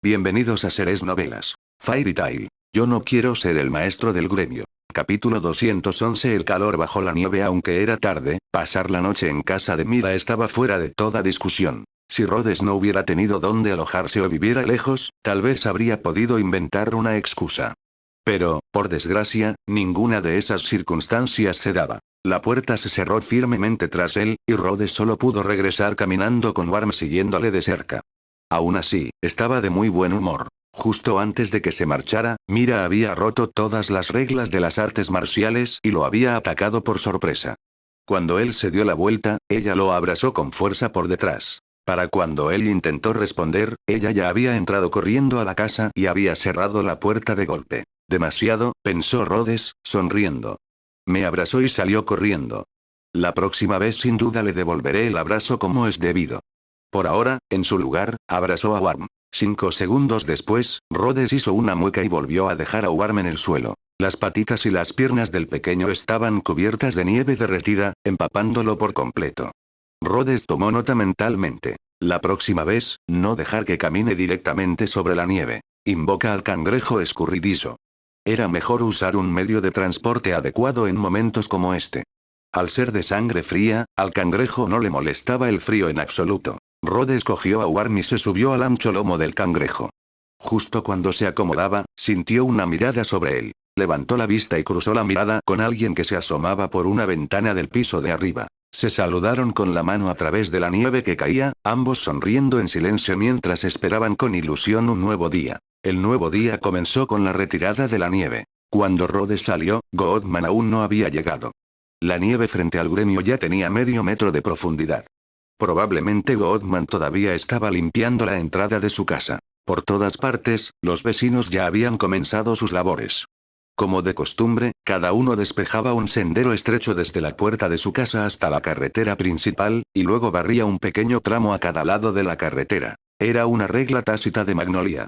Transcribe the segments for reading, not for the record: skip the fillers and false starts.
Bienvenidos a Seres Novelas. Fairy Tail. Yo no quiero ser el maestro del gremio. Capítulo 211. El calor bajo la nieve. Aunque era tarde, pasar la noche en casa de Mira estaba fuera de toda discusión. Si Rhodes no hubiera tenido dónde alojarse o viviera lejos, tal vez habría podido inventar una excusa. Pero, por desgracia, ninguna de esas circunstancias se daba. La puerta se cerró firmemente tras él, y Rhodes solo pudo regresar caminando con Worm siguiéndole de cerca. Aún así, estaba de muy buen humor. Justo antes de que se marchara, Mira había roto todas las reglas de las artes marciales y lo había atacado por sorpresa. Cuando él se dio la vuelta, ella lo abrazó con fuerza por detrás. Para cuando él intentó responder, ella ya había entrado corriendo a la casa y había cerrado la puerta de golpe. Demasiado, pensó Rhodes, sonriendo. Me abrazó y salió corriendo. La próxima vez sin duda le devolveré el abrazo como es debido. Por ahora, en su lugar, abrazó a Worm. 5 segundos después, Rhodes hizo una mueca y volvió a dejar a Worm en el suelo. Las patitas y las piernas del pequeño estaban cubiertas de nieve derretida, empapándolo por completo. Rhodes tomó nota mentalmente. La próxima vez, no dejar que camine directamente sobre la nieve. Invoca al cangrejo escurridizo. Era mejor usar un medio de transporte adecuado en momentos como este. Al ser de sangre fría, al cangrejo no le molestaba el frío en absoluto. Rhodes cogió a Worm y se subió al ancho lomo del cangrejo. Justo cuando se acomodaba, sintió una mirada sobre él. Levantó la vista y cruzó la mirada con alguien que se asomaba por una ventana del piso de arriba. Se saludaron con la mano a través de la nieve que caía, ambos sonriendo en silencio mientras esperaban con ilusión un nuevo día. El nuevo día comenzó con la retirada de la nieve. Cuando Rhodes salió, Goodman aún no había llegado. La nieve frente al gremio ya tenía medio metro de profundidad. Probablemente Goodman todavía estaba limpiando la entrada de su casa. Por todas partes, los vecinos ya habían comenzado sus labores. Como de costumbre, cada uno despejaba un sendero estrecho desde la puerta de su casa hasta la carretera principal, y luego barría un pequeño tramo a cada lado de la carretera. Era una regla tácita de Magnolia.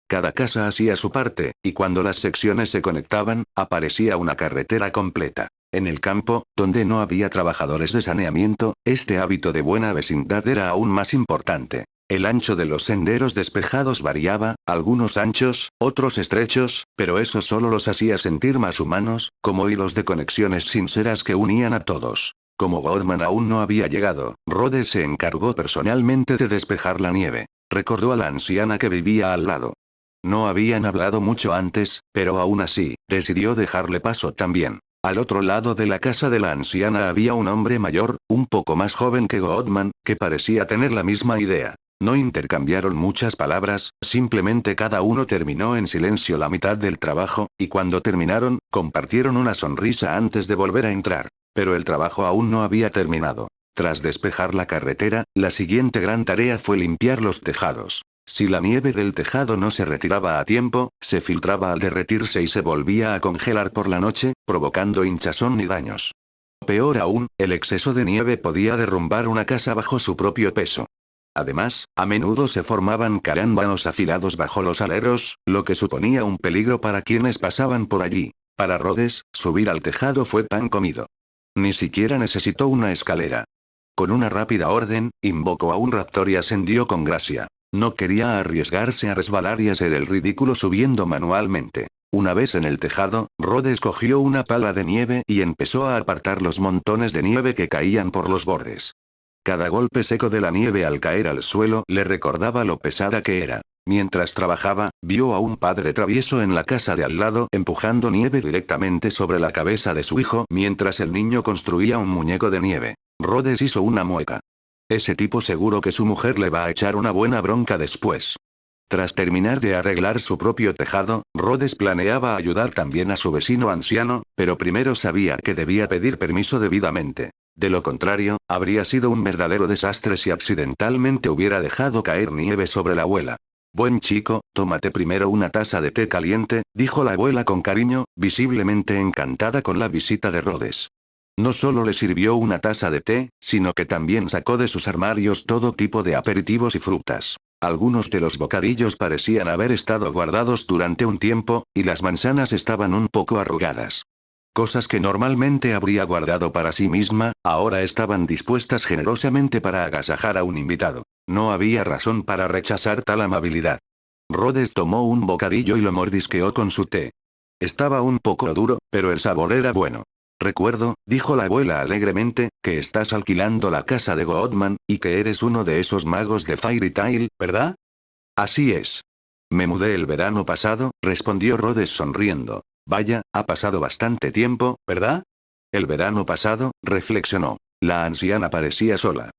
Cada casa hacía su parte, y cuando las secciones se conectaban, aparecía una carretera completa. En el campo, donde no había trabajadores de saneamiento, este hábito de buena vecindad era aún más importante. El ancho de los senderos despejados variaba, algunos anchos, otros estrechos, pero eso solo los hacía sentir más humanos, como hilos de conexiones sinceras que unían a todos. Como Goodman aún no había llegado, Rhodes se encargó personalmente de despejar la nieve. Recordó a la anciana que vivía al lado. No habían hablado mucho antes, pero aún así, decidió dejarle paso también. Al otro lado de la casa de la anciana había un hombre mayor, un poco más joven que Goodman, que parecía tener la misma idea. No intercambiaron muchas palabras, simplemente cada uno terminó en silencio la mitad del trabajo, y cuando terminaron, compartieron una sonrisa antes de volver a entrar. Pero el trabajo aún no había terminado. Tras despejar la carretera, la siguiente gran tarea fue limpiar los tejados. Si la nieve del tejado no se retiraba a tiempo, se filtraba al derretirse y se volvía a congelar por la noche, provocando hinchazón y daños. Peor aún, el exceso de nieve podía derrumbar una casa bajo su propio peso. Además, a menudo se formaban carámbanos afilados bajo los aleros, lo que suponía un peligro para quienes pasaban por allí. Para Rhodes, subir al tejado fue pan comido. Ni siquiera necesitó una escalera. Con una rápida orden, invocó a un raptor y ascendió con gracia. No quería arriesgarse a resbalar y hacer el ridículo subiendo manualmente. Una vez en el tejado, Rhodes cogió una pala de nieve y empezó a apartar los montones de nieve que caían por los bordes. Cada golpe seco de la nieve al caer al suelo le recordaba lo pesada que era. Mientras trabajaba, vio a un padre travieso en la casa de al lado empujando nieve directamente sobre la cabeza de su hijo mientras el niño construía un muñeco de nieve. Rhodes hizo una mueca. Ese tipo seguro que su mujer le va a echar una buena bronca después. Tras terminar de arreglar su propio tejado, Rhodes planeaba ayudar también a su vecino anciano, pero primero sabía que debía pedir permiso debidamente. De lo contrario, habría sido un verdadero desastre si accidentalmente hubiera dejado caer nieve sobre la abuela. Buen chico, tómate primero una taza de té caliente, dijo la abuela con cariño, visiblemente encantada con la visita de Rhodes. No solo le sirvió una taza de té, sino que también sacó de sus armarios todo tipo de aperitivos y frutas. Algunos de los bocadillos parecían haber estado guardados durante un tiempo, y las manzanas estaban un poco arrugadas. Cosas que normalmente habría guardado para sí misma, ahora estaban dispuestas generosamente para agasajar a un invitado. No había razón para rechazar tal amabilidad. Rhodes tomó un bocadillo y lo mordisqueó con su té. Estaba un poco duro, pero el sabor era bueno. Recuerdo, dijo la abuela alegremente, que estás alquilando la casa de Goodman, y que eres uno de esos magos de Fairy Tail, ¿verdad? Así es. Me mudé el verano pasado, respondió Rhodes sonriendo. Vaya, ha pasado bastante tiempo, ¿verdad? El verano pasado, reflexionó. La anciana parecía sola.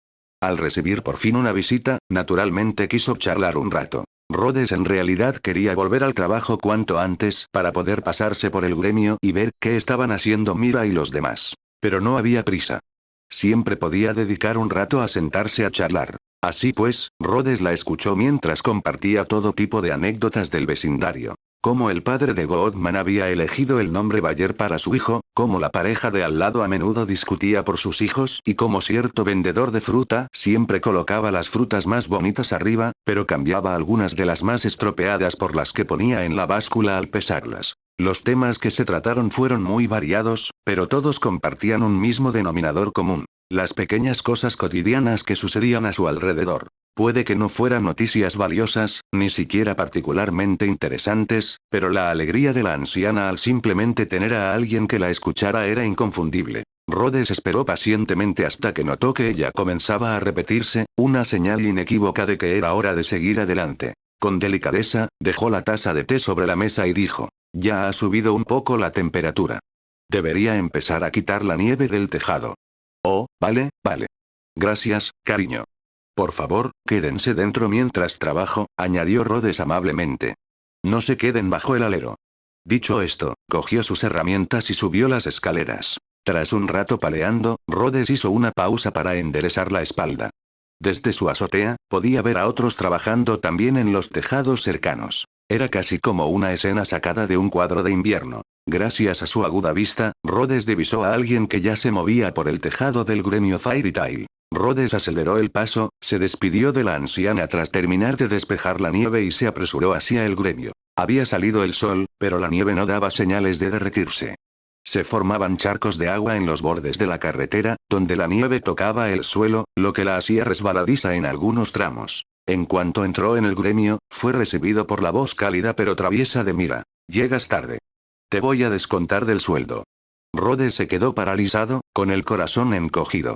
Al recibir por fin una visita, naturalmente quiso charlar un rato. Rhodes en realidad quería volver al trabajo cuanto antes para poder pasarse por el gremio y ver qué estaban haciendo Mira y los demás. Pero no había prisa. Siempre podía dedicar un rato a sentarse a charlar. Así pues, Rhodes la escuchó mientras compartía todo tipo de anécdotas del vecindario. Cómo el padre de Goodman había elegido el nombre Bayer para su hijo, cómo la pareja de al lado a menudo discutía por sus hijos y cómo cierto vendedor de fruta siempre colocaba las frutas más bonitas arriba, pero cambiaba algunas de las más estropeadas por las que ponía en la báscula al pesarlas. Los temas que se trataron fueron muy variados, pero todos compartían un mismo denominador común: las pequeñas cosas cotidianas que sucedían a su alrededor. Puede que no fueran noticias valiosas, ni siquiera particularmente interesantes, pero la alegría de la anciana al simplemente tener a alguien que la escuchara era inconfundible. Rhodes esperó pacientemente hasta que notó que ella comenzaba a repetirse, una señal inequívoca de que era hora de seguir adelante. Con delicadeza, dejó la taza de té sobre la mesa y dijo: ya ha subido un poco la temperatura. Debería empezar a quitar la nieve del tejado. Oh, vale, vale. Gracias, cariño. Por favor, quédense dentro mientras trabajo, añadió Rhodes amablemente. No se queden bajo el alero. Dicho esto, cogió sus herramientas y subió las escaleras. Tras un rato paleando, Rhodes hizo una pausa para enderezar la espalda. Desde su azotea, podía ver a otros trabajando también en los tejados cercanos. Era casi como una escena sacada de un cuadro de invierno. Gracias a su aguda vista, Rhodes divisó a alguien que ya se movía por el tejado del gremio Fairy Tail. Rhodes aceleró el paso, se despidió de la anciana tras terminar de despejar la nieve y se apresuró hacia el gremio. Había salido el sol, pero la nieve no daba señales de derretirse. Se formaban charcos de agua en los bordes de la carretera, donde la nieve tocaba el suelo, lo que la hacía resbaladiza en algunos tramos. En cuanto entró en el gremio, fue recibido por la voz cálida pero traviesa de Mira. Llegas tarde. Te voy a descontar del sueldo. Rhodes se quedó paralizado, con el corazón encogido.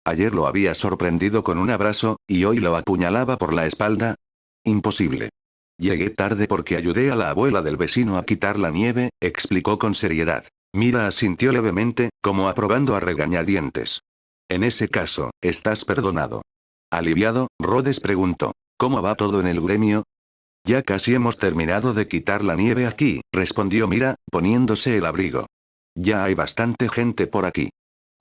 Ayer lo había sorprendido con un abrazo, y hoy lo apuñalaba por la espalda. Imposible. Llegué tarde porque ayudé a la abuela del vecino a quitar la nieve, explicó con seriedad. Mira asintió levemente, como aprobando a regañadientes. En ese caso, estás perdonado. Aliviado, Rhodes preguntó: ¿cómo va todo en el gremio? Ya casi hemos terminado de quitar la nieve aquí, respondió Mira, poniéndose el abrigo. Ya hay bastante gente por aquí.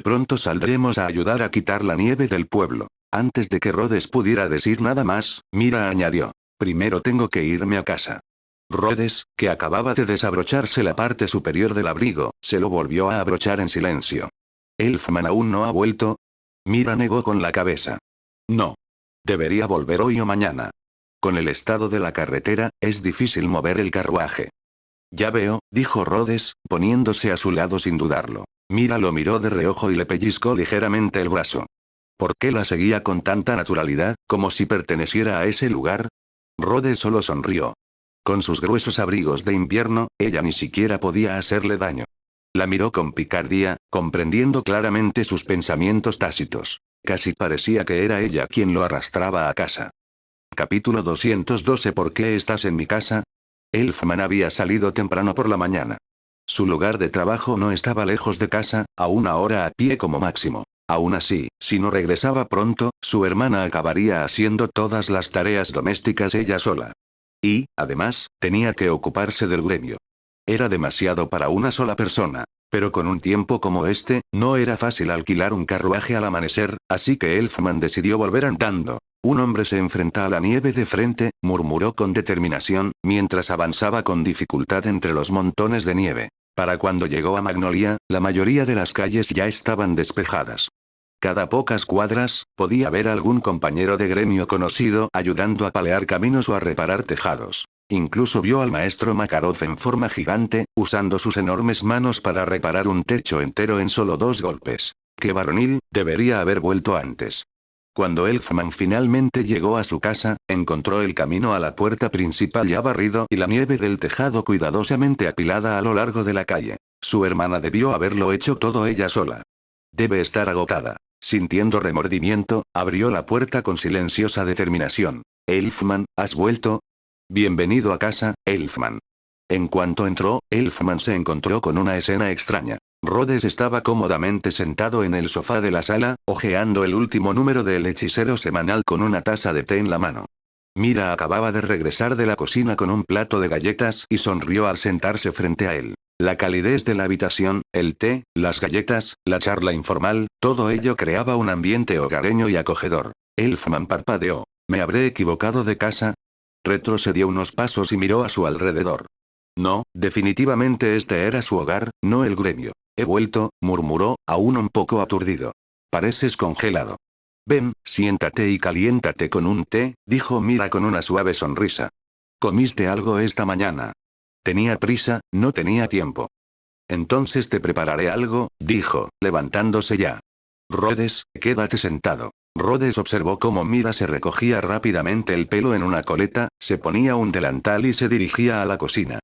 Pronto saldremos a ayudar a quitar la nieve del pueblo. Antes de que Rhodes pudiera decir nada más, Mira añadió: primero tengo que irme a casa. Rhodes, que acababa de desabrocharse la parte superior del abrigo, se lo volvió a abrochar en silencio. ¿Elfman aún no ha vuelto? Mira negó con la cabeza. No. Debería volver hoy o mañana. Con el estado de la carretera, es difícil mover el carruaje. Ya veo, dijo Rhodes, poniéndose a su lado sin dudarlo. Mira lo miró de reojo y le pellizcó ligeramente el brazo. ¿Por qué la seguía con tanta naturalidad, como si perteneciera a ese lugar? Rhodes solo sonrió. Con sus gruesos abrigos de invierno, ella ni siquiera podía hacerle daño. La miró con picardía, comprendiendo claramente sus pensamientos tácitos. Casi parecía que era ella quien lo arrastraba a casa. Capítulo 212. ¿Por qué estás en mi casa? Elfman había salido temprano por la mañana. Su lugar de trabajo no estaba lejos de casa, a una hora a pie como máximo. Aún así, si no regresaba pronto, su hermana acabaría haciendo todas las tareas domésticas ella sola. Y, además, tenía que ocuparse del gremio. Era demasiado para una sola persona. Pero con un tiempo como este, no era fácil alquilar un carruaje al amanecer, así que Elfman decidió volver andando. Un hombre se enfrenta a la nieve de frente, murmuró con determinación, mientras avanzaba con dificultad entre los montones de nieve. Para cuando llegó a Magnolia, la mayoría de las calles ya estaban despejadas. Cada pocas cuadras, podía ver a algún compañero de gremio conocido ayudando a palear caminos o a reparar tejados. Incluso vio al maestro Makarov en forma gigante, usando sus enormes manos para reparar un techo entero en solo 2 golpes. ¡Qué varonil! Debería haber vuelto antes. Cuando Elfman finalmente llegó a su casa, encontró el camino a la puerta principal ya barrido y la nieve del tejado cuidadosamente apilada a lo largo de la calle. Su hermana debió haberlo hecho todo ella sola. Debe estar agotada. Sintiendo remordimiento, abrió la puerta con silenciosa determinación. Elfman, ¿has vuelto? Bienvenido a casa, Elfman. En cuanto entró, Elfman se encontró con una escena extraña. Rhodes estaba cómodamente sentado en el sofá de la sala, hojeando el último número de El Hechicero semanal con una taza de té en la mano. Mira acababa de regresar de la cocina con un plato de galletas y sonrió al sentarse frente a él. La calidez de la habitación, el té, las galletas, la charla informal, todo ello creaba un ambiente hogareño y acogedor. Elfman parpadeó. ¿Me habré equivocado de casa? Retrocedió unos pasos y miró a su alrededor. No, definitivamente este era su hogar, no el gremio. He vuelto, murmuró, aún un poco aturdido. Pareces congelado. Ven, siéntate y caliéntate con un té, dijo Mira con una suave sonrisa. ¿Comiste algo esta mañana? Tenía prisa, no tenía tiempo. Entonces te prepararé algo, dijo, levantándose ya. Rhodes, quédate sentado. Rhodes observó cómo Mira se recogía rápidamente el pelo en una coleta, se ponía un delantal y se dirigía a la cocina.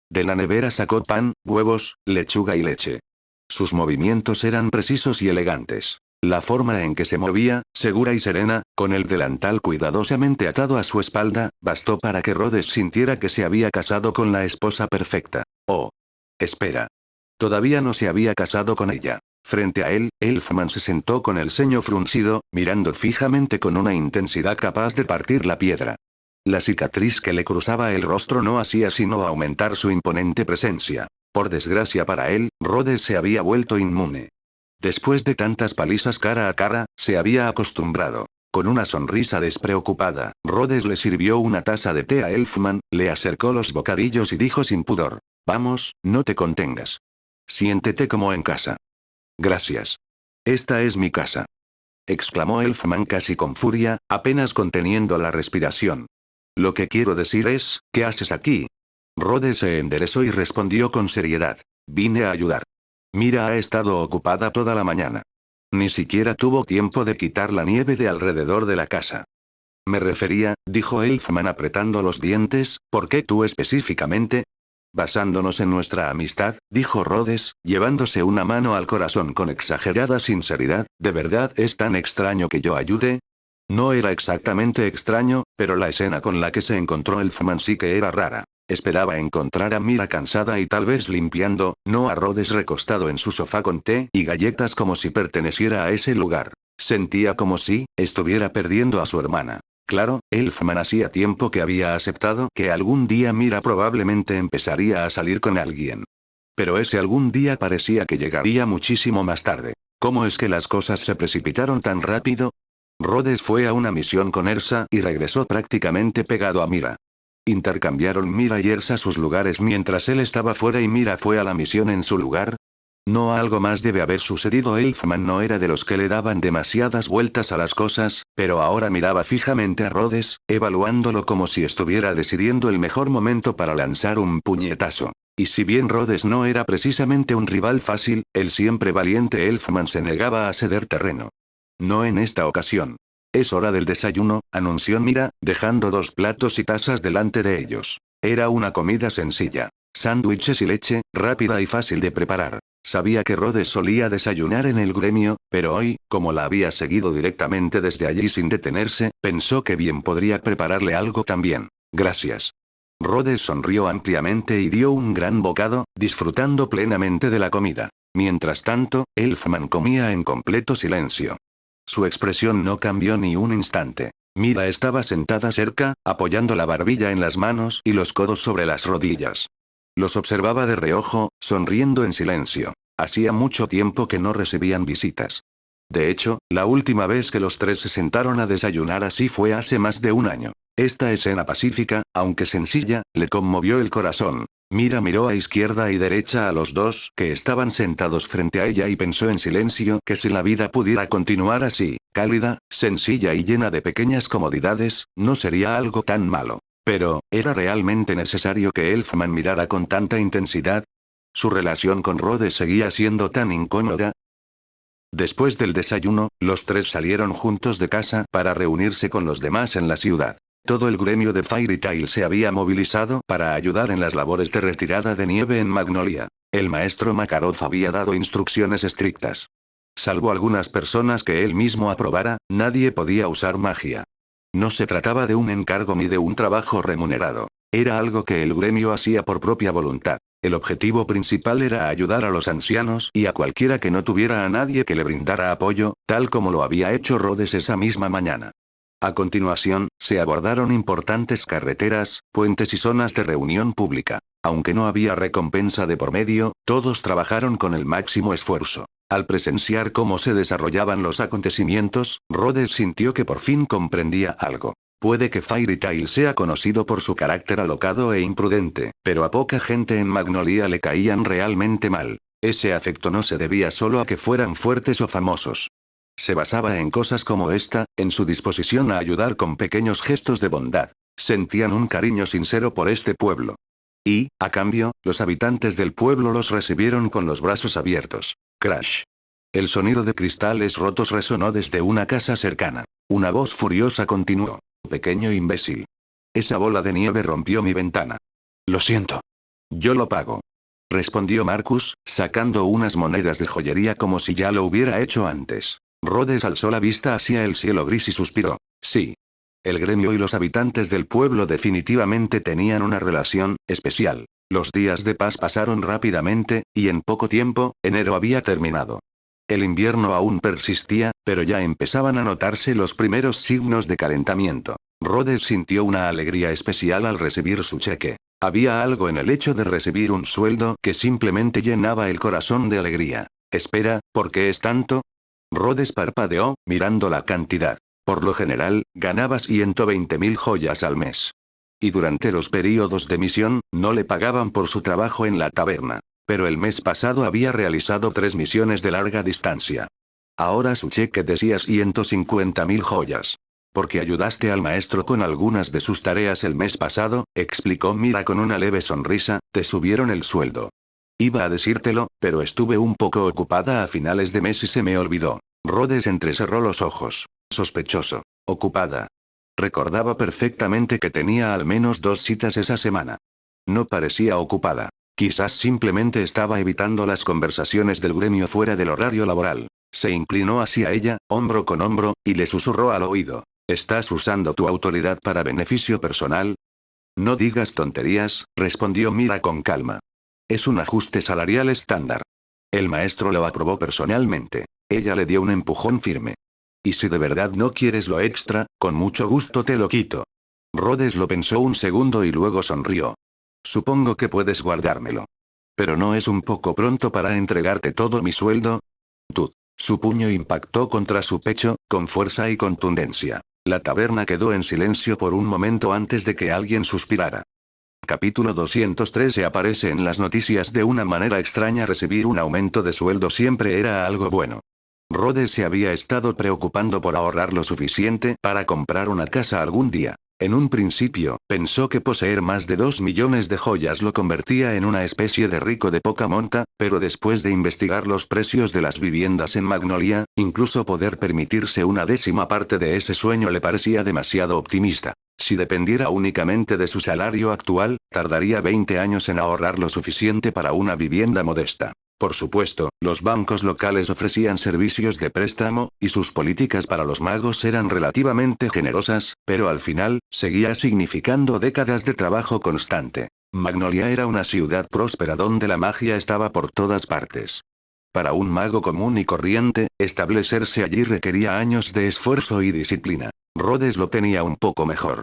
De la nevera sacó pan, huevos, lechuga y leche. Sus movimientos eran precisos y elegantes. La forma en que se movía, segura y serena, con el delantal cuidadosamente atado a su espalda, bastó para que Rhodes sintiera que se había casado con la esposa perfecta. Oh. Espera. Todavía no se había casado con ella. Frente a él, Elfman se sentó con el ceño fruncido, mirando fijamente con una intensidad capaz de partir la piedra. La cicatriz que le cruzaba el rostro no hacía sino aumentar su imponente presencia. Por desgracia para él, Rhodes se había vuelto inmune. Después de tantas palizas cara a cara, se había acostumbrado. Con una sonrisa despreocupada, Rhodes le sirvió una taza de té a Elfman, le acercó los bocadillos y dijo sin pudor. Vamos, no te contengas. Siéntete como en casa. Gracias. Esta es mi casa. Exclamó Elfman casi con furia, apenas conteniendo la respiración. Lo que quiero decir es, ¿qué haces aquí? Rhodes se enderezó y respondió con seriedad. Vine a ayudar. Mira ha estado ocupada toda la mañana. Ni siquiera tuvo tiempo de quitar la nieve de alrededor de la casa. Me refería, dijo Elfman apretando los dientes, ¿por qué tú específicamente? Basándonos en nuestra amistad, dijo Rhodes, llevándose una mano al corazón con exagerada sinceridad, ¿de verdad es tan extraño que yo ayude? No era exactamente extraño, pero la escena con la que se encontró Elfman sí que era rara. Esperaba encontrar a Mira cansada y tal vez limpiando, no a Rhodes recostado en su sofá con té y galletas como si perteneciera a ese lugar. Sentía como si estuviera perdiendo a su hermana. Claro, Elfman hacía tiempo que había aceptado que algún día Mira probablemente empezaría a salir con alguien. Pero ese algún día parecía que llegaría muchísimo más tarde. ¿Cómo es que las cosas se precipitaron tan rápido? Rhodes fue a una misión con Ersa y regresó prácticamente pegado a Mira. ¿Intercambiaron Mira y Ersa sus lugares mientras él estaba fuera y Mira fue a la misión en su lugar? No, algo más debe haber sucedido. Elfman no era de los que le daban demasiadas vueltas a las cosas, pero ahora miraba fijamente a Rhodes, evaluándolo como si estuviera decidiendo el mejor momento para lanzar un puñetazo. Y si bien Rhodes no era precisamente un rival fácil, el siempre valiente Elfman se negaba a ceder terreno. No en esta ocasión. Es hora del desayuno, anunció Mira, dejando 2 platos y tazas delante de ellos. Era una comida sencilla. Sándwiches y leche, rápida y fácil de preparar. Sabía que Rhodes solía desayunar en el gremio, pero hoy, como la había seguido directamente desde allí sin detenerse, pensó que bien podría prepararle algo también. Gracias. Rhodes sonrió ampliamente y dio un gran bocado, disfrutando plenamente de la comida. Mientras tanto, Elfman comía en completo silencio. Su expresión no cambió ni un instante. Mira estaba sentada cerca, apoyando la barbilla en las manos y los codos sobre las rodillas. Los observaba de reojo, sonriendo en silencio. Hacía mucho tiempo que no recibían visitas. De hecho, la última vez que los 3 se sentaron a desayunar así fue hace más de un año. Esta escena pacífica, aunque sencilla, le conmovió el corazón. Mira miró a izquierda y derecha a los 2 que estaban sentados frente a ella y pensó en silencio que si la vida pudiera continuar así, cálida, sencilla y llena de pequeñas comodidades, no sería algo tan malo. Pero, ¿era realmente necesario que Elfman mirara con tanta intensidad? ¿Su relación con Rhodes seguía siendo tan incómoda? Después del desayuno, los tres salieron juntos de casa para reunirse con los demás en la ciudad. Todo el gremio de Fairy Tail se había movilizado para ayudar en las labores de retirada de nieve en Magnolia. El maestro Makarov había dado instrucciones estrictas. Salvo algunas personas que él mismo aprobara, nadie podía usar magia. No se trataba de un encargo ni de un trabajo remunerado. Era algo que el gremio hacía por propia voluntad. El objetivo principal era ayudar a los ancianos y a cualquiera que no tuviera a nadie que le brindara apoyo, tal como lo había hecho Rhodes esa misma mañana. A continuación, se abordaron importantes carreteras, puentes y zonas de reunión pública. Aunque no había recompensa de por medio, todos trabajaron con el máximo esfuerzo. Al presenciar cómo se desarrollaban los acontecimientos, Rhodes sintió que por fin comprendía algo. Puede que Fairy Tail sea conocido por su carácter alocado e imprudente, pero a poca gente en Magnolia le caían realmente mal. Ese afecto no se debía solo a que fueran fuertes o famosos. Se basaba en cosas como esta, en su disposición a ayudar con pequeños gestos de bondad. Sentían un cariño sincero por este pueblo. Y, a cambio, los habitantes del pueblo los recibieron con los brazos abiertos. Crash. El sonido de cristales rotos resonó desde una casa cercana. Una voz furiosa continuó. Pequeño imbécil. Esa bola de nieve rompió mi ventana. Lo siento. Yo lo pago. Respondió Marcus, sacando unas monedas de joyería como si ya lo hubiera hecho antes. Rhodes alzó la vista hacia el cielo gris y suspiró. Sí. El gremio y los habitantes del pueblo definitivamente tenían una relación especial. Los días de paz pasaron rápidamente, y en poco tiempo, enero había terminado. El invierno aún persistía, pero ya empezaban a notarse los primeros signos de calentamiento. Rhodes sintió una alegría especial al recibir su cheque. Había algo en el hecho de recibir un sueldo que simplemente llenaba el corazón de alegría. Espera, ¿por qué es tanto? Rhodes parpadeó, mirando la cantidad. Por lo general, ganaba 120.000 joyas al mes. Y durante los períodos de misión, no le pagaban por su trabajo en la taberna. Pero el mes pasado había realizado 3 misiones de larga distancia. Ahora su cheque decía 150.000 joyas. Porque ayudaste al maestro con algunas de sus tareas el mes pasado, explicó Mira con una leve sonrisa, te subieron el sueldo. Iba a decírtelo, pero estuve un poco ocupada a finales de mes y se me olvidó. Rhodes entrecerró los ojos. Sospechoso. Ocupada. Recordaba perfectamente que tenía al menos 2 citas esa semana. No parecía ocupada. Quizás simplemente estaba evitando las conversaciones del gremio fuera del horario laboral. Se inclinó hacia ella, hombro con hombro, y le susurró al oído. ¿Estás usando tu autoridad para beneficio personal? No digas tonterías, respondió Mira con calma. Es un ajuste salarial estándar. El maestro lo aprobó personalmente. Ella le dio un empujón firme. Y si de verdad no quieres lo extra, con mucho gusto te lo quito. Rhodes lo pensó un segundo y luego sonrió. Supongo que puedes guardármelo. Pero ¿no es un poco pronto para entregarte todo mi sueldo? Tud. Su puño impactó contra su pecho, con fuerza y contundencia. La taberna quedó en silencio por un momento antes de que alguien suspirara. Capítulo 203 Se aparece en las noticias de una manera extraña. Recibir un aumento de sueldo siempre era algo bueno. Rhodes se había estado preocupando por ahorrar lo suficiente para comprar una casa algún día. En un principio, pensó que poseer más de 2 millones de joyas lo convertía en una especie de rico de poca monta, pero después de investigar los precios de las viviendas en Magnolia, incluso poder permitirse una 10ª parte de ese sueño le parecía demasiado optimista. Si dependiera únicamente de su salario actual, tardaría 20 años en ahorrar lo suficiente para una vivienda modesta. Por supuesto, los bancos locales ofrecían servicios de préstamo, y sus políticas para los magos eran relativamente generosas, pero al final, seguía significando décadas de trabajo constante. Magnolia era una ciudad próspera donde la magia estaba por todas partes. Para un mago común y corriente, establecerse allí requería años de esfuerzo y disciplina. Rhodes lo tenía un poco mejor.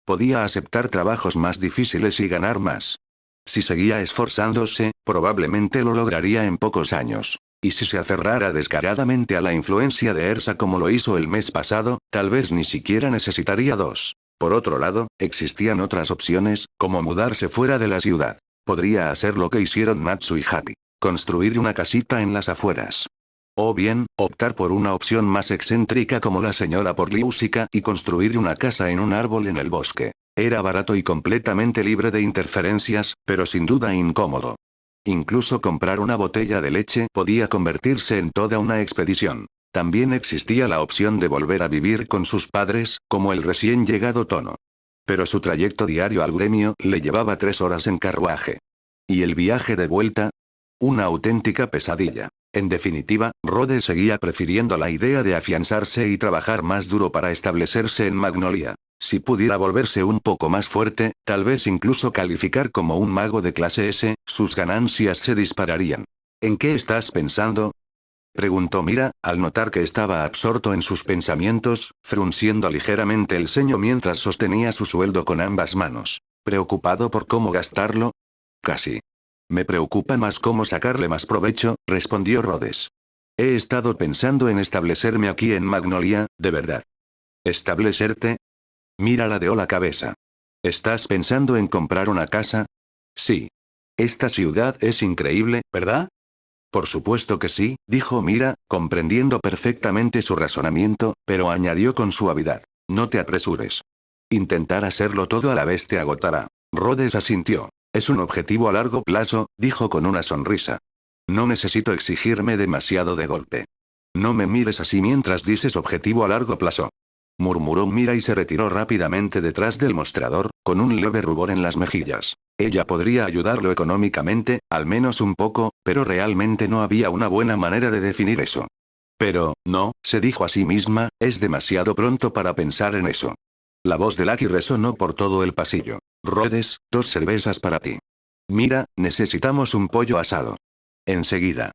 Podía aceptar trabajos más difíciles y ganar más. Si seguía esforzándose, probablemente lo lograría en pocos años. Y si se aferrara descaradamente a la influencia de Ersa como lo hizo el mes pasado, tal vez ni siquiera necesitaría 2. Por otro lado, existían otras opciones, como mudarse fuera de la ciudad. Podría hacer lo que hicieron Natsu y Happy. Construir una casita en las afueras. O bien, optar por una opción más excéntrica como la señora Porliúsica y construir una casa en un árbol en el bosque. Era barato y completamente libre de interferencias, pero sin duda incómodo. Incluso comprar una botella de leche podía convertirse en toda una expedición. También existía la opción de volver a vivir con sus padres, como el recién llegado Tono. Pero su trayecto diario al gremio le llevaba 3 horas en carruaje. ¿Y el viaje de vuelta? Una auténtica pesadilla. En definitiva, Rhodes seguía prefiriendo la idea de afianzarse y trabajar más duro para establecerse en Magnolia. Si pudiera volverse un poco más fuerte, tal vez incluso calificar como un mago de clase S, sus ganancias se dispararían. ¿En qué estás pensando?, preguntó Mira, al notar que estaba absorto en sus pensamientos, frunciendo ligeramente el ceño mientras sostenía su sueldo con ambas manos. ¿Preocupado por cómo gastarlo? Casi. Me preocupa más cómo sacarle más provecho, respondió Rhodes. He estado pensando en establecerme aquí en Magnolia, de verdad. ¿Establecerte? Mira ladeó la cabeza. ¿Estás pensando en comprar una casa? Sí. Esta ciudad es increíble, ¿verdad? Por supuesto que sí, dijo Mira, comprendiendo perfectamente su razonamiento, pero añadió con suavidad. No te apresures. Intentar hacerlo todo a la vez te agotará. Rhodes asintió. Es un objetivo a largo plazo, dijo con una sonrisa. No necesito exigirme demasiado de golpe. No me mires así mientras dices objetivo a largo plazo, murmuró Mira y se retiró rápidamente detrás del mostrador, con un leve rubor en las mejillas. Ella podría ayudarlo económicamente, al menos un poco, pero realmente no había una buena manera de definir eso. Pero, no, se dijo a sí misma, es demasiado pronto para pensar en eso. La voz de Lucky resonó por todo el pasillo. Rhodes, 2 cervezas para ti. Mira, necesitamos un pollo asado. Enseguida.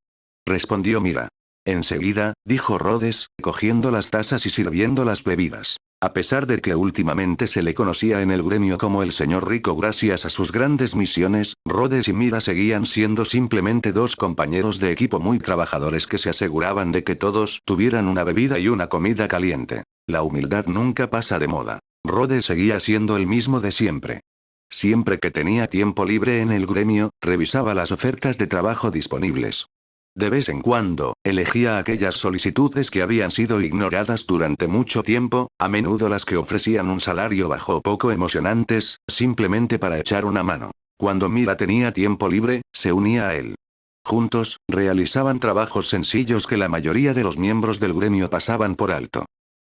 Respondió Mira. Enseguida, dijo Rhodes, cogiendo las tazas y sirviendo las bebidas. A pesar de que últimamente se le conocía en el gremio como el señor rico gracias a sus grandes misiones, Rhodes y Mira seguían siendo simplemente dos compañeros de equipo muy trabajadores que se aseguraban de que todos tuvieran una bebida y una comida caliente. La humildad nunca pasa de moda. Rhodes seguía siendo el mismo de siempre. Siempre que tenía tiempo libre en el gremio, revisaba las ofertas de trabajo disponibles. De vez en cuando, elegía aquellas solicitudes que habían sido ignoradas durante mucho tiempo, a menudo las que ofrecían un salario bajo o poco emocionantes, simplemente para echar una mano. Cuando Mira tenía tiempo libre, se unía a él. Juntos, realizaban trabajos sencillos que la mayoría de los miembros del gremio pasaban por alto.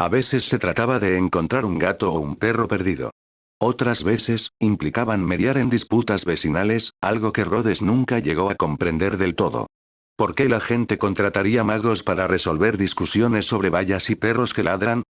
A veces se trataba de encontrar un gato o un perro perdido. Otras veces, implicaban mediar en disputas vecinales, algo que Rhodes nunca llegó a comprender del todo. ¿Por qué la gente contrataría magos para resolver discusiones sobre vallas y perros que ladran?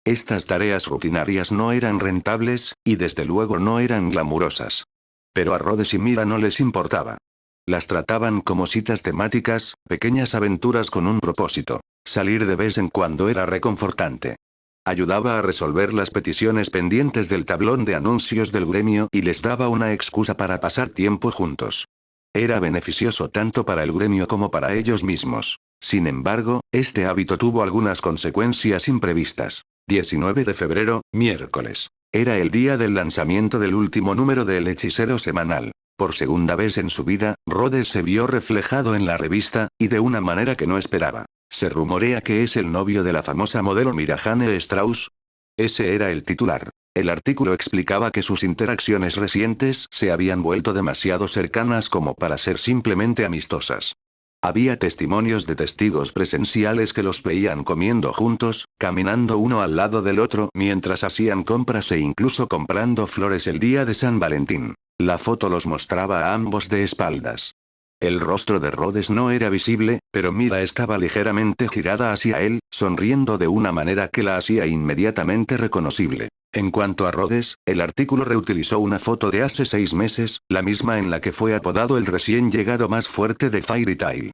Estas tareas rutinarias no eran rentables, y desde luego no eran glamurosas. Pero a Rhodes y Mira no les importaba. Las trataban como citas temáticas, pequeñas aventuras con un propósito. Salir de vez en cuando era reconfortante. Ayudaba a resolver las peticiones pendientes del tablón de anuncios del gremio y les daba una excusa para pasar tiempo juntos. Era beneficioso tanto para el gremio como para ellos mismos. Sin embargo, este hábito tuvo algunas consecuencias imprevistas. 19 de febrero, miércoles. Era el día del lanzamiento del último número de El Hechicero semanal. Por segunda vez en su vida, Rhodes se vio reflejado en la revista, y de una manera que no esperaba. Se rumorea que es el novio de la famosa modelo Mirajane Strauss. Ese era el titular. El artículo explicaba que sus interacciones recientes se habían vuelto demasiado cercanas como para ser simplemente amistosas. Había testimonios de testigos presenciales que los veían comiendo juntos, caminando uno al lado del otro mientras hacían compras e incluso comprando flores el día de San Valentín. La foto los mostraba a ambos de espaldas. El rostro de Rhodes no era visible, pero Mira estaba ligeramente girada hacia él, sonriendo de una manera que la hacía inmediatamente reconocible. En cuanto a Rhodes, el artículo reutilizó una foto de hace 6 meses, la misma en la que fue apodado el recién llegado más fuerte de Fairy Tail.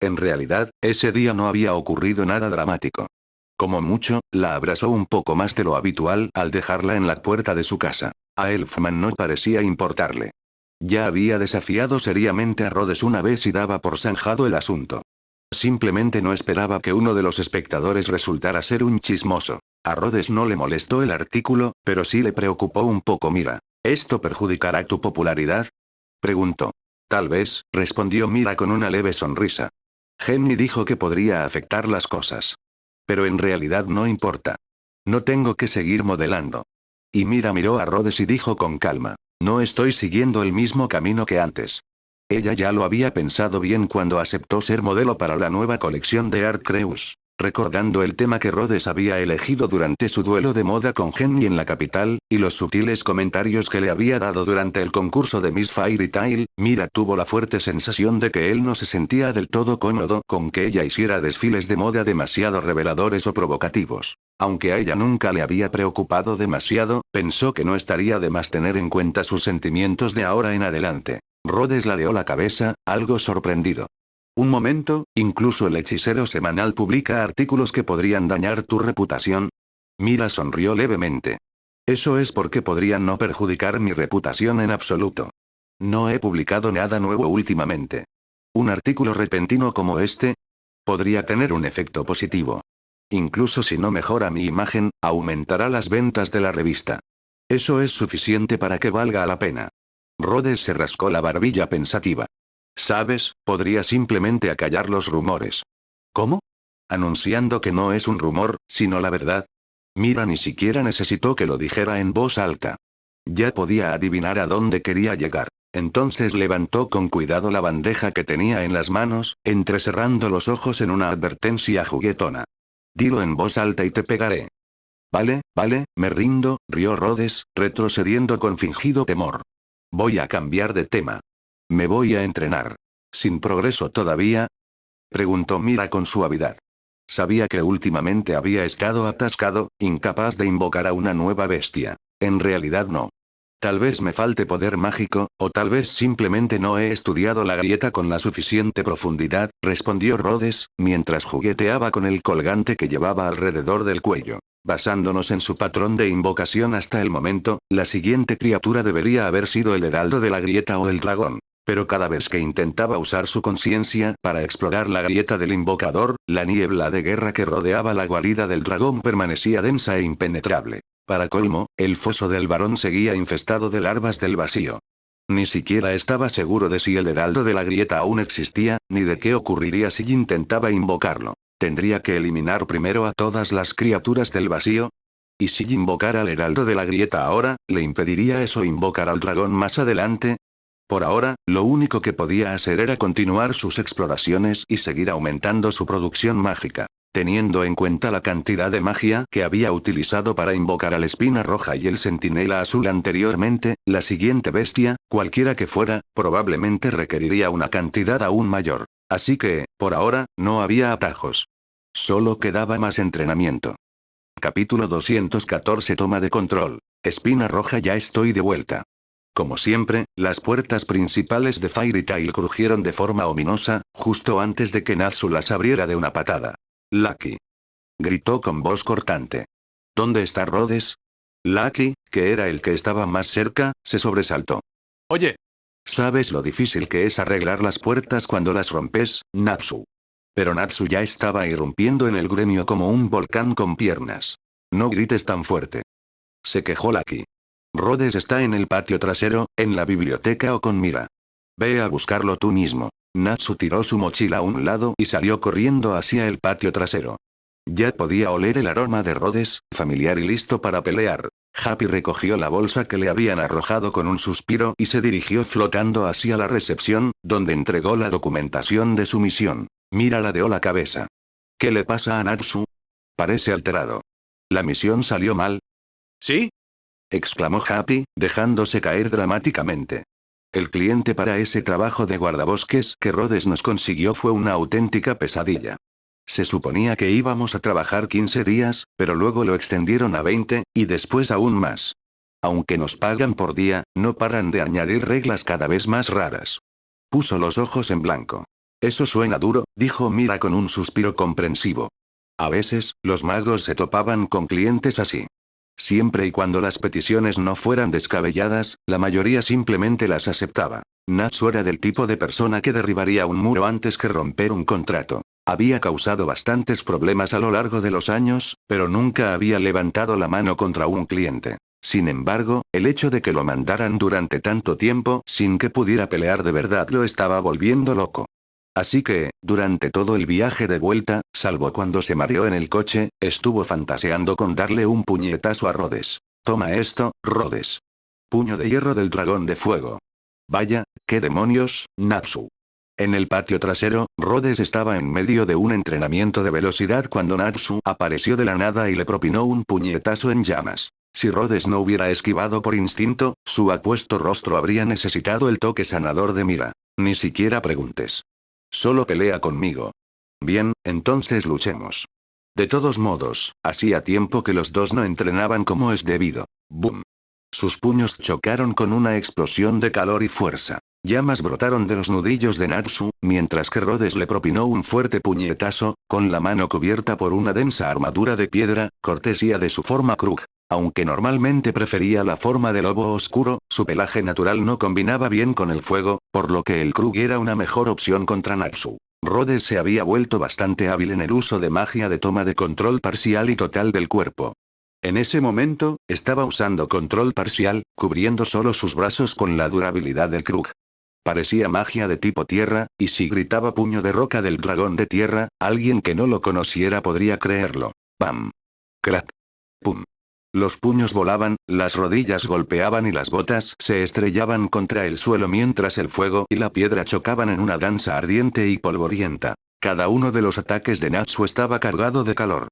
En realidad, ese día no había ocurrido nada dramático. Como mucho, la abrazó un poco más de lo habitual al dejarla en la puerta de su casa. A Elfman no parecía importarle. Ya había desafiado seriamente a Rhodes una vez y daba por zanjado el asunto. Simplemente no esperaba que uno de los espectadores resultara ser un chismoso. A Rhodes no le molestó el artículo, pero sí le preocupó un poco. Mira, ¿esto perjudicará tu popularidad?, preguntó. Tal vez, respondió Mira con una leve sonrisa. Jenny dijo que podría afectar las cosas. Pero en realidad no importa. No tengo que seguir modelando. Y Mira miró a Rhodes y dijo con calma. No estoy siguiendo el mismo camino que antes. Ella ya lo había pensado bien cuando aceptó ser modelo para la nueva colección de Art Creus. Recordando el tema que Rhodes había elegido durante su duelo de moda con Jenny en la capital, y los sutiles comentarios que le había dado durante el concurso de Miss Fairy Tail, Mira tuvo la fuerte sensación de que él no se sentía del todo cómodo con que ella hiciera desfiles de moda demasiado reveladores o provocativos. Aunque a ella nunca le había preocupado demasiado, pensó que no estaría de más tener en cuenta sus sentimientos de ahora en adelante. Rhodes ladeó la cabeza, algo sorprendido. Un momento, incluso el hechicero semanal publica artículos que podrían dañar tu reputación. Mira sonrió levemente. Eso es porque podrían no perjudicar mi reputación en absoluto. No he publicado nada nuevo últimamente. Un artículo repentino como este podría tener un efecto positivo. Incluso si no mejora mi imagen, aumentará las ventas de la revista. Eso es suficiente para que valga la pena. Rhodes se rascó la barbilla pensativa. ¿Sabes? Podría simplemente acallar los rumores. ¿Cómo? Anunciando que no es un rumor, sino la verdad. Mira ni siquiera necesitó que lo dijera en voz alta. Ya podía adivinar a dónde quería llegar. Entonces levantó con cuidado la bandeja que tenía en las manos, entrecerrando los ojos en una advertencia juguetona. Dilo en voz alta y te pegaré. Vale, me rindo, rió Rhodes, retrocediendo con fingido temor. Voy a cambiar de tema. Me voy a entrenar. ¿Sin progreso todavía? Preguntó Mira con suavidad. Sabía que últimamente había estado atascado, incapaz de invocar a una nueva bestia. En realidad no. Tal vez me falte poder mágico, o tal vez simplemente no he estudiado la grieta con la suficiente profundidad, respondió Rhodes, mientras jugueteaba con el colgante que llevaba alrededor del cuello. Basándonos en su patrón de invocación hasta el momento, la siguiente criatura debería haber sido el heraldo de la grieta o el dragón. Pero cada vez que intentaba usar su conciencia para explorar la grieta del invocador, la niebla de guerra que rodeaba la guarida del dragón permanecía densa e impenetrable. Para colmo, el foso del varón seguía infestado de larvas del vacío. Ni siquiera estaba seguro de si el heraldo de la grieta aún existía, ni de qué ocurriría si intentaba invocarlo. ¿Tendría que eliminar primero a todas las criaturas del vacío? ¿Y si invocara al heraldo de la grieta ahora, le impediría eso invocar al dragón más adelante? Por ahora, lo único que podía hacer era continuar sus exploraciones y seguir aumentando su producción mágica. Teniendo en cuenta la cantidad de magia que había utilizado para invocar al Espina Roja y el Centinela Azul anteriormente, la siguiente bestia, cualquiera que fuera, probablemente requeriría una cantidad aún mayor. Así que, por ahora, no había atajos. Solo quedaba más entrenamiento. Capítulo 214 Toma de control. Espina Roja, ya estoy de vuelta. Como siempre, las puertas principales de Fairy Tail crujieron de forma ominosa, justo antes de que Natsu las abriera de una patada. Lucky. Gritó con voz cortante. ¿Dónde está Rhodes? Lucky, que era el que estaba más cerca, se sobresaltó. Oye. ¿Sabes lo difícil que es arreglar las puertas cuando las rompes, Natsu? Pero Natsu ya estaba irrumpiendo en el gremio como un volcán con piernas. No grites tan fuerte. Se quejó Lucky. Rhodes está en el patio trasero, en la biblioteca o con Mira. Ve a buscarlo tú mismo. Natsu tiró su mochila a un lado y salió corriendo hacia el patio trasero. Ya podía oler el aroma de Rhodes, familiar y listo para pelear. Happy recogió la bolsa que le habían arrojado con un suspiro y se dirigió flotando hacia la recepción, donde entregó la documentación de su misión. Mira ladeó la cabeza. ¿Qué le pasa a Natsu? Parece alterado. ¿La misión salió mal? ¿Sí? Exclamó Happy, dejándose caer dramáticamente. El cliente para ese trabajo de guardabosques que Rhodes nos consiguió fue una auténtica pesadilla. Se suponía que íbamos a trabajar 15 días, pero luego lo extendieron a 20, y después aún más. Aunque nos pagan por día, no paran de añadir reglas cada vez más raras. Puso los ojos en blanco. Eso suena duro, dijo Mira con un suspiro comprensivo. A veces, los magos se topaban con clientes así. Siempre y cuando las peticiones no fueran descabelladas, la mayoría simplemente las aceptaba. Natsu era del tipo de persona que derribaría un muro antes que romper un contrato. Había causado bastantes problemas a lo largo de los años, pero nunca había levantado la mano contra un cliente. Sin embargo, el hecho de que lo mandaran durante tanto tiempo sin que pudiera pelear de verdad lo estaba volviendo loco. Así que, durante todo el viaje de vuelta, salvo cuando se mareó en el coche, estuvo fantaseando con darle un puñetazo a Rhodes. Toma esto, Rhodes. Puño de hierro del dragón de fuego. Vaya, ¿qué demonios, Natsu? En el patio trasero, Rhodes estaba en medio de un entrenamiento de velocidad cuando Natsu apareció de la nada y le propinó un puñetazo en llamas. Si Rhodes no hubiera esquivado por instinto, su apuesto rostro habría necesitado el toque sanador de Mira. Ni siquiera preguntes. Solo pelea conmigo. Bien, entonces luchemos. De todos modos, hacía tiempo que los dos no entrenaban como es debido. ¡Boom! Sus puños chocaron con una explosión de calor y fuerza. Llamas brotaron de los nudillos de Natsu, mientras que Rhodes le propinó un fuerte puñetazo, con la mano cubierta por una densa armadura de piedra, cortesía de su forma Krug. Aunque normalmente prefería la forma de lobo oscuro, su pelaje natural no combinaba bien con el fuego, por lo que el Krug era una mejor opción contra Natsu. Rhodes se había vuelto bastante hábil en el uso de magia de toma de control parcial y total del cuerpo. En ese momento, estaba usando control parcial, cubriendo solo sus brazos con la durabilidad del Krug. Parecía magia de tipo tierra, y si gritaba puño de roca del dragón de tierra, alguien que no lo conociera podría creerlo. ¡Pam! ¡Crack! ¡Pum! Los puños volaban, las rodillas golpeaban y las botas se estrellaban contra el suelo mientras el fuego y la piedra chocaban en una danza ardiente y polvorienta. Cada uno de los ataques de Natsu estaba cargado de calor.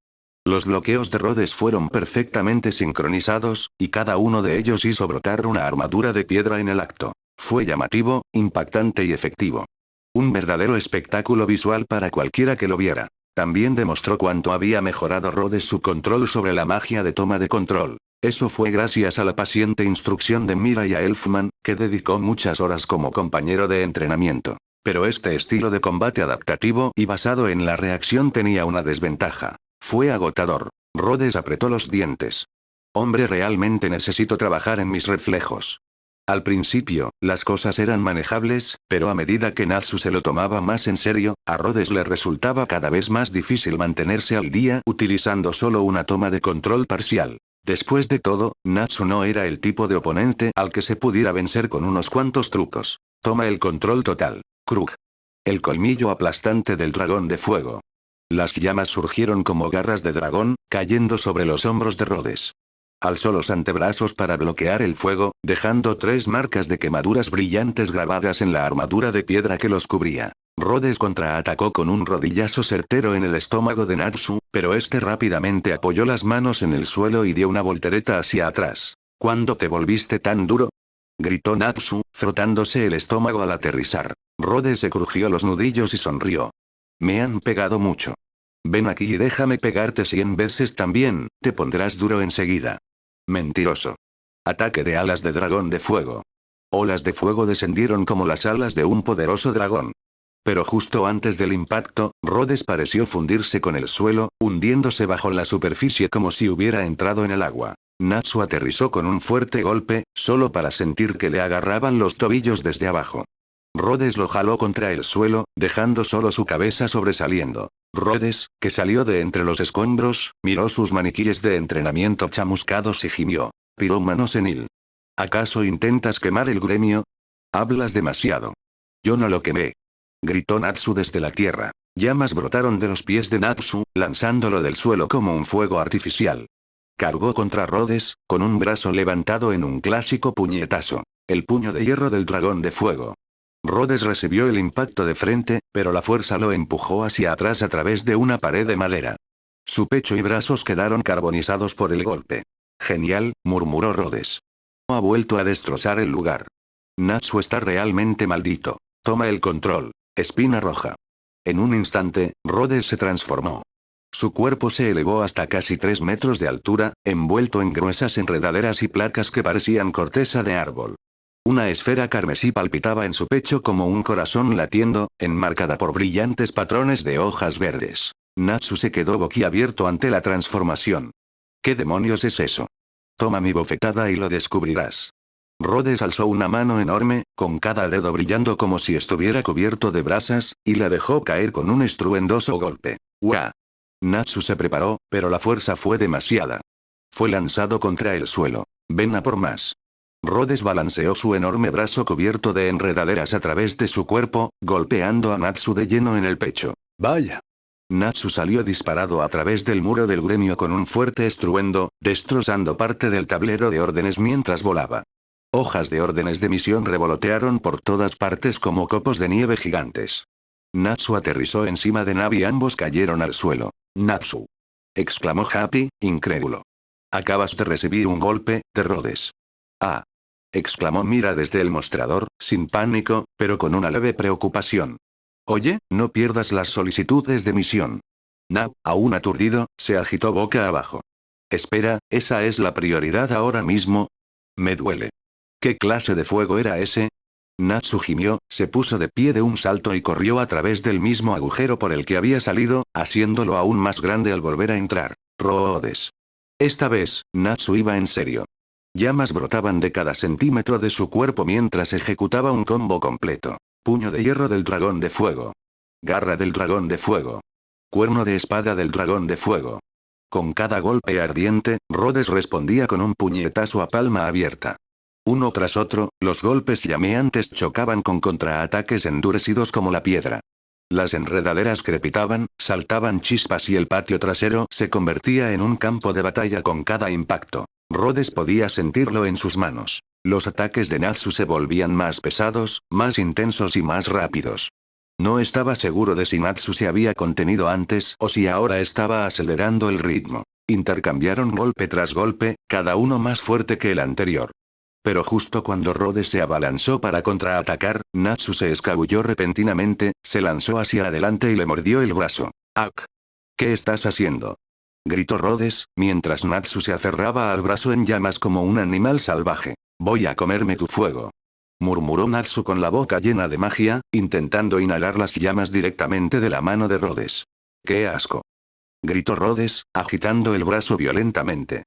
Los bloqueos de Rhodes fueron perfectamente sincronizados, y cada uno de ellos hizo brotar una armadura de piedra en el acto. Fue llamativo, impactante y efectivo. Un verdadero espectáculo visual para cualquiera que lo viera. También demostró cuánto había mejorado Rhodes su control sobre la magia de toma de control. Eso fue gracias a la paciente instrucción de Mira y a Elfman, que dedicó muchas horas como compañero de entrenamiento. Pero este estilo de combate adaptativo y basado en la reacción tenía una desventaja. Fue agotador. Rhodes apretó los dientes. Hombre, realmente necesito trabajar en mis reflejos. Al principio, las cosas eran manejables, pero a medida que Natsu se lo tomaba más en serio, a Rhodes le resultaba cada vez más difícil mantenerse al día utilizando solo una toma de control parcial. Después de todo, Natsu no era el tipo de oponente al que se pudiera vencer con unos cuantos trucos. Toma el control total. Krug. El colmillo aplastante del dragón de fuego. Las llamas surgieron como garras de dragón, cayendo sobre los hombros de Rhodes. Alzó los antebrazos para bloquear el fuego, dejando 3 marcas de quemaduras brillantes grabadas en la armadura de piedra que los cubría. Rhodes contraatacó con un rodillazo certero en el estómago de Natsu, pero este rápidamente apoyó las manos en el suelo y dio una voltereta hacia atrás. ¿Cuándo te volviste tan duro?, gritó Natsu, frotándose el estómago al aterrizar. Rhodes se crujió los nudillos y sonrió. Me han pegado mucho. Ven aquí y déjame pegarte 100 veces también, te pondrás duro enseguida. Mentiroso. Ataque de alas de dragón de fuego. Olas de fuego descendieron como las alas de un poderoso dragón. Pero justo antes del impacto, Rhodes pareció fundirse con el suelo, hundiéndose bajo la superficie como si hubiera entrado en el agua. Natsu aterrizó con un fuerte golpe, solo para sentir que le agarraban los tobillos desde abajo. Rhodes lo jaló contra el suelo, dejando solo su cabeza sobresaliendo. Rhodes, que salió de entre los escombros, miró sus maniquíes de entrenamiento chamuscados y gimió. Pirómano senil. ¿Acaso intentas quemar el gremio? Hablas demasiado. Yo no lo quemé. Gritó Natsu desde la tierra. Llamas brotaron de los pies de Natsu, lanzándolo del suelo como un fuego artificial. Cargó contra Rhodes, con un brazo levantado en un clásico puñetazo. El puño de hierro del dragón de fuego. Rhodes recibió el impacto de frente, pero la fuerza lo empujó hacia atrás a través de una pared de madera. Su pecho y brazos quedaron carbonizados por el golpe. Genial, murmuró Rhodes. Ha vuelto a destrozar el lugar. Natsu está realmente maldito. Toma el control. Espina roja. En un instante, Rhodes se transformó. Su cuerpo se elevó hasta casi 3 metros de altura, envuelto en gruesas enredaderas y placas que parecían corteza de árbol. Una esfera carmesí palpitaba en su pecho como un corazón latiendo, enmarcada por brillantes patrones de hojas verdes. Natsu se quedó boquiabierto ante la transformación. ¿Qué demonios es eso? Toma mi bofetada y lo descubrirás. Rhodes alzó una mano enorme, con cada dedo brillando como si estuviera cubierto de brasas, y la dejó caer con un estruendoso golpe. ¡Uah! Natsu se preparó, pero la fuerza fue demasiada. Fue lanzado contra el suelo. Ven a por más. Rhodes balanceó su enorme brazo cubierto de enredaderas a través de su cuerpo, golpeando a Natsu de lleno en el pecho. ¡Vaya! Natsu salió disparado a través del muro del gremio con un fuerte estruendo, destrozando parte del tablero de órdenes mientras volaba. Hojas de órdenes de misión revolotearon por todas partes como copos de nieve gigantes. Natsu aterrizó encima de Navi y ambos cayeron al suelo. Natsu, exclamó Happy, incrédulo. Acabas de recibir un golpe, de Rhodes. Ah, exclamó Mira desde el mostrador, sin pánico, pero con una leve preocupación. Oye, no pierdas las solicitudes de misión. Nab, aún aturdido, se agitó boca abajo. Espera, ¿esa es la prioridad ahora mismo? Me duele. ¿Qué clase de fuego era ese? Natsu gimió, se puso de pie de un salto y corrió a través del mismo agujero por el que había salido, haciéndolo aún más grande al volver a entrar. Rhodes. Esta vez, Natsu iba en serio. Llamas brotaban de cada centímetro de su cuerpo mientras ejecutaba un combo completo. Puño de hierro del dragón de fuego. Garra del dragón de fuego. Cuerno de espada del dragón de fuego. Con cada golpe ardiente, Rhodes respondía con un puñetazo a palma abierta. Uno tras otro, los golpes llameantes chocaban con contraataques endurecidos como la piedra. Las enredaderas crepitaban, saltaban chispas y el patio trasero se convertía en un campo de batalla con cada impacto. Rhodes podía sentirlo en sus manos. Los ataques de Natsu se volvían más pesados, más intensos y más rápidos. No estaba seguro de si Natsu se había contenido antes o si ahora estaba acelerando el ritmo. Intercambiaron golpe tras golpe, cada uno más fuerte que el anterior. Pero justo cuando Rhodes se abalanzó para contraatacar, Natsu se escabulló repentinamente, se lanzó hacia adelante y le mordió el brazo. ¡Ak! ¿Qué estás haciendo? Gritó Rhodes, mientras Natsu se aferraba al brazo en llamas como un animal salvaje. Voy a comerme tu fuego. Murmuró Natsu con la boca llena de magia, intentando inhalar las llamas directamente de la mano de Rhodes. ¡Qué asco! Gritó Rhodes, agitando el brazo violentamente.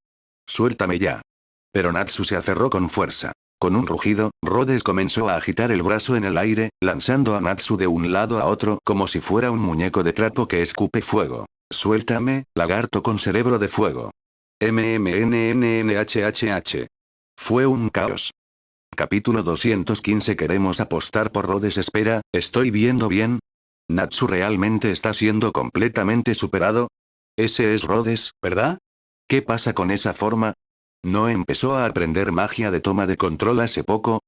Suéltame ya. Pero Natsu se aferró con fuerza. Con un rugido, Rhodes comenzó a agitar el brazo en el aire, lanzando a Natsu de un lado a otro como si fuera un muñeco de trapo que escupe fuego. Suéltame, lagarto con cerebro de fuego. MMNNNHHH. Fue un caos. Capítulo 215. Queremos apostar por Rhodes. Espera, ¿estoy viendo bien? ¿Natsu realmente está siendo completamente superado? Ese es Rhodes, ¿verdad? ¿Qué pasa con esa forma? ¿No empezó a aprender magia de toma de control hace poco?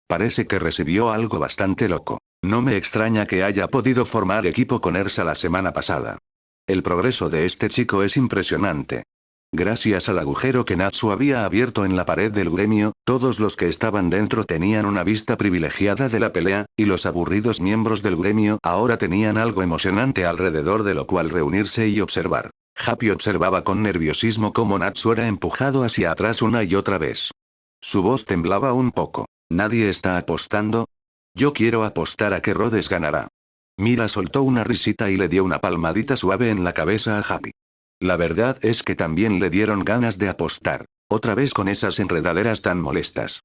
Parece que recibió algo bastante loco. No me extraña que haya podido formar equipo con Ersa la semana pasada. El progreso de este chico es impresionante. Gracias al agujero que Natsu había abierto en la pared del gremio, todos los que estaban dentro tenían una vista privilegiada de la pelea, y los aburridos miembros del gremio ahora tenían algo emocionante alrededor de lo cual reunirse y observar. Happy observaba con nerviosismo cómo Natsu era empujado hacia atrás una y otra vez. Su voz temblaba un poco. ¿Nadie está apostando? Yo quiero apostar a que Rhodes ganará. Mira soltó una risita y le dio una palmadita suave en la cabeza a Happy. La verdad es que también le dieron ganas de apostar. Otra vez con esas enredaderas tan molestas.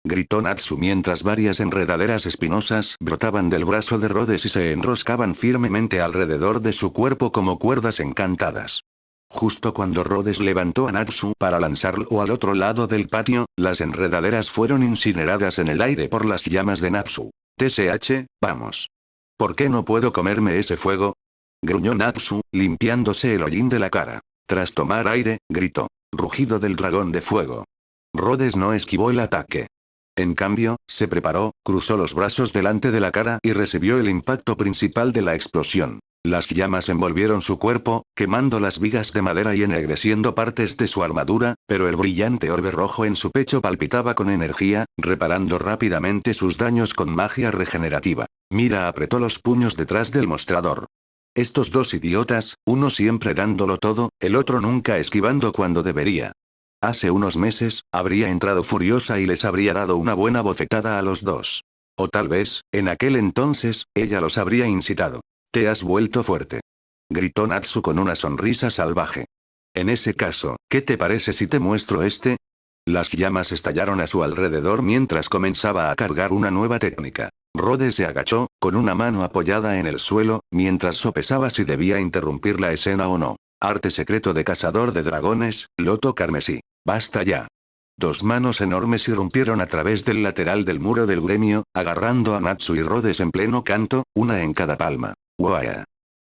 Gritó Natsu mientras varias enredaderas espinosas brotaban del brazo de Rhodes y se enroscaban firmemente alrededor de su cuerpo como cuerdas encantadas. Justo cuando Rhodes levantó a Natsu para lanzarlo al otro lado del patio, las enredaderas fueron incineradas en el aire por las llamas de Natsu. TSH, vamos. ¿Por qué no puedo comerme ese fuego? Gruñó Natsu, limpiándose el hollín de la cara. Tras tomar aire, gritó. Rugido del dragón de fuego. Rhodes no esquivó el ataque. En cambio, se preparó, cruzó los brazos delante de la cara y recibió el impacto principal de la explosión. Las llamas envolvieron su cuerpo, quemando las vigas de madera y ennegreciendo partes de su armadura, pero el brillante orbe rojo en su pecho palpitaba con energía, reparando rápidamente sus daños con magia regenerativa. Mira apretó los puños detrás del mostrador. Estos dos idiotas, uno siempre dándolo todo, el otro nunca esquivando cuando debería. Hace unos meses, habría entrado furiosa y les habría dado una buena bofetada a los dos. O tal vez, en aquel entonces, ella los habría incitado. Te has vuelto fuerte. Gritó Natsu con una sonrisa salvaje. En ese caso, ¿qué te parece si te muestro este? Las llamas estallaron a su alrededor mientras comenzaba a cargar una nueva técnica. Rhodes se agachó, con una mano apoyada en el suelo, mientras sopesaba si debía interrumpir la escena o no. Arte secreto de cazador de dragones, loto carmesí. Basta ya. Dos manos enormes irrumpieron a través del lateral del muro del gremio, agarrando a Natsu y Rhodes en pleno canto, una en cada palma. ¡Uah!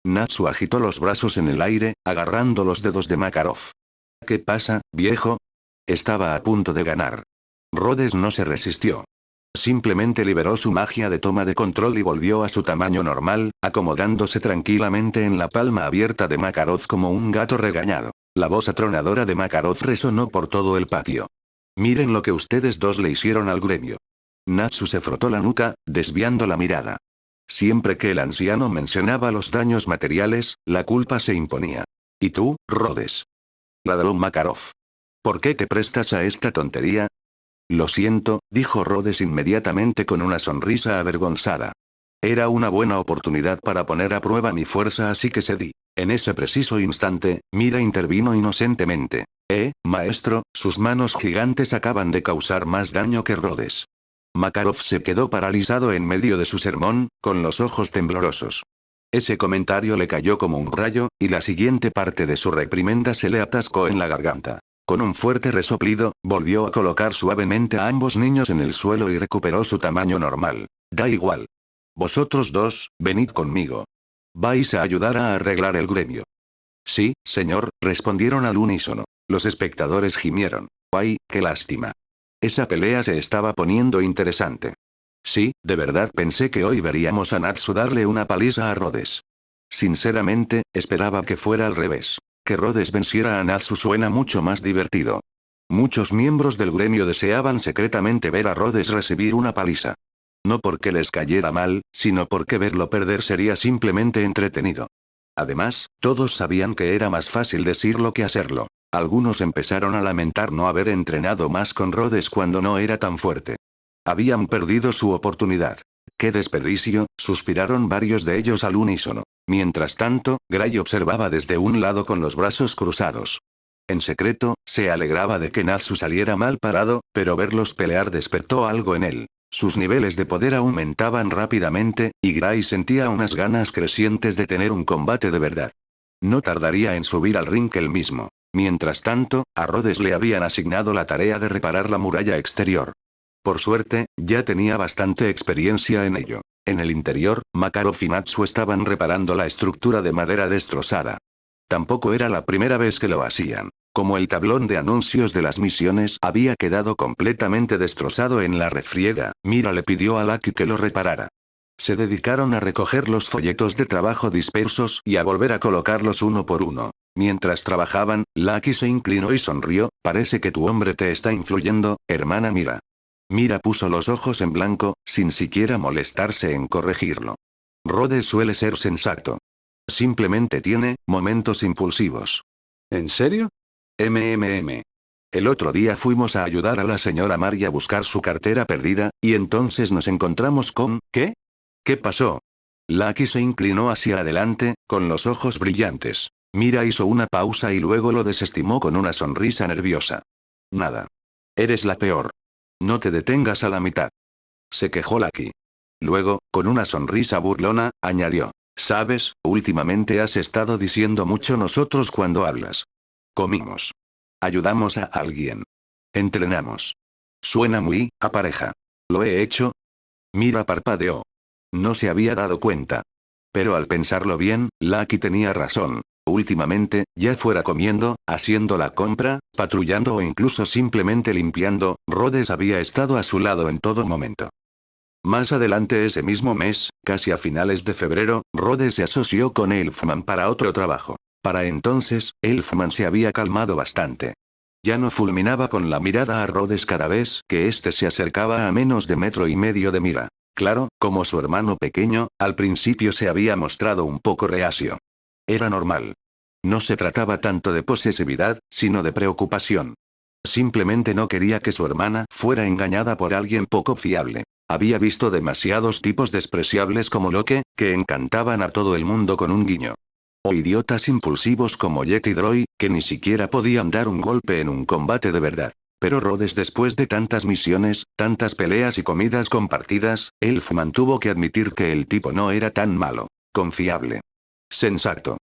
Natsu agitó los brazos en el aire, agarrando los dedos de Makarov. ¿Qué pasa, viejo? Estaba a punto de ganar. Rhodes no se resistió. Simplemente liberó su magia de toma de control y volvió a su tamaño normal, acomodándose tranquilamente en la palma abierta de Makarov como un gato regañado. La voz atronadora de Makarov resonó por todo el patio. Miren lo que ustedes dos le hicieron al gremio. Natsu se frotó la nuca, desviando la mirada. Siempre que el anciano mencionaba los daños materiales, la culpa se imponía. ¿Y tú, Rhodes? Ladró Makarov. ¿Por qué te prestas a esta tontería? Lo siento, dijo Rhodes inmediatamente con una sonrisa avergonzada. Era una buena oportunidad para poner a prueba mi fuerza, así que cedí. En ese preciso instante, Mira intervino inocentemente. Maestro, sus manos gigantes acaban de causar más daño que Rhodes. Makarov se quedó paralizado en medio de su sermón, con los ojos temblorosos. Ese comentario le cayó como un rayo, y la siguiente parte de su reprimenda se le atascó en la garganta. Con un fuerte resoplido, volvió a colocar suavemente a ambos niños en el suelo y recuperó su tamaño normal. Da igual. Vosotros dos, venid conmigo. Vais a ayudar a arreglar el gremio. Sí, señor, respondieron al unísono. Los espectadores gimieron. ¡Ay, qué lástima! Esa pelea se estaba poniendo interesante. Sí, de verdad pensé que hoy veríamos a Natsu darle una paliza a Rhodes. Sinceramente, esperaba que fuera al revés. Que Rhodes venciera a Natsu suena mucho más divertido. Muchos miembros del gremio deseaban secretamente ver a Rhodes recibir una paliza. No porque les cayera mal, sino porque verlo perder sería simplemente entretenido. Además, todos sabían que era más fácil decirlo que hacerlo. Algunos empezaron a lamentar no haber entrenado más con Rhodes cuando no era tan fuerte. Habían perdido su oportunidad. ¡Qué desperdicio!, suspiraron varios de ellos al unísono. Mientras tanto, Gray observaba desde un lado con los brazos cruzados. En secreto, se alegraba de que Natsu saliera mal parado, pero verlos pelear despertó algo en él. Sus niveles de poder aumentaban rápidamente, y Gray sentía unas ganas crecientes de tener un combate de verdad. No tardaría en subir al ring él mismo. Mientras tanto, a Rhodes le habían asignado la tarea de reparar la muralla exterior. Por suerte, ya tenía bastante experiencia en ello. En el interior, Makarov y Natsu estaban reparando la estructura de madera destrozada. Tampoco era la primera vez que lo hacían. Como el tablón de anuncios de las misiones había quedado completamente destrozado en la refriega, Mira le pidió a Lucky que lo reparara. Se dedicaron a recoger los folletos de trabajo dispersos y a volver a colocarlos uno por uno. Mientras trabajaban, Lucky se inclinó y sonrió. Parece que tu hombre te está influyendo, hermana Mira. Mira puso los ojos en blanco, sin siquiera molestarse en corregirlo. Rhodes suele ser sensato. Simplemente tiene momentos impulsivos. ¿En serio? El otro día fuimos a ayudar a la señora Mari a buscar su cartera perdida, y entonces nos encontramos con... ¿Qué? ¿Qué pasó? Lucky se inclinó hacia adelante, con los ojos brillantes. Mira hizo una pausa y luego lo desestimó con una sonrisa nerviosa. Nada. Eres la peor. No te detengas a la mitad. Se quejó Lucky. Luego, con una sonrisa burlona, añadió. Sabes, últimamente has estado diciendo mucho nosotros cuando hablas. Comimos. Ayudamos a alguien. Entrenamos. Suena muy a pareja. ¿Lo he hecho? Mira parpadeó. No se había dado cuenta. Pero al pensarlo bien, Lucky tenía razón. Últimamente, ya fuera comiendo, haciendo la compra, patrullando o incluso simplemente limpiando, Rhodes había estado a su lado en todo momento. Más adelante ese mismo mes, casi a finales de febrero, Rhodes se asoció con Elfman para otro trabajo. Para entonces, Elfman se había calmado bastante. Ya no fulminaba con la mirada a Rhodes cada vez que éste se acercaba a menos de 1,5 metros de Mira. Claro, como su hermano pequeño, al principio se había mostrado un poco reacio. Era normal. No se trataba tanto de posesividad, sino de preocupación. Simplemente no quería que su hermana fuera engañada por alguien poco fiable. Había visto demasiados tipos despreciables como Locke, que encantaban a todo el mundo con un guiño. O idiotas impulsivos como Jet y Droid, que ni siquiera podían dar un golpe en un combate de verdad. Pero Rhodes, después de tantas misiones, tantas peleas y comidas compartidas, Elfman tuvo que admitir que el tipo no era tan malo. Confiable. Sensato.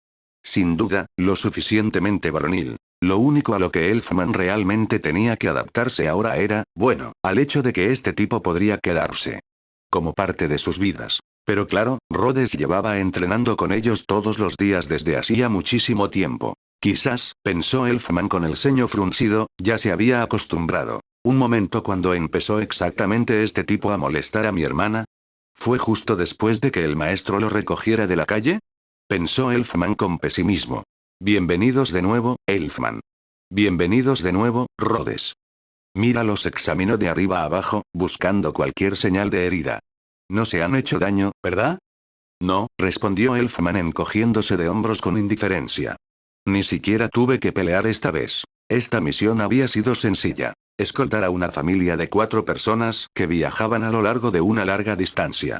Sin duda, lo suficientemente varonil. Lo único a lo que Elfman realmente tenía que adaptarse ahora era, bueno, al hecho de que este tipo podría quedarse como parte de sus vidas. Pero claro, Rhodes llevaba entrenando con ellos todos los días desde hacía muchísimo tiempo. Quizás, pensó Elfman con el ceño fruncido, ya se había acostumbrado. Un momento, cuando empezó exactamente este tipo a molestar a mi hermana. ¿Fue justo después de que el maestro lo recogiera de la calle? Pensó Elfman con pesimismo. Bienvenidos de nuevo, Elfman. Bienvenidos de nuevo, Rhodes. Mira los examinó de arriba a abajo, buscando cualquier señal de herida. No se han hecho daño, ¿verdad? No, respondió Elfman encogiéndose de hombros con indiferencia. Ni siquiera tuve que pelear esta vez. Esta misión había sido sencilla. Escoltar a una familia de 4 personas que viajaban a lo largo de una larga distancia.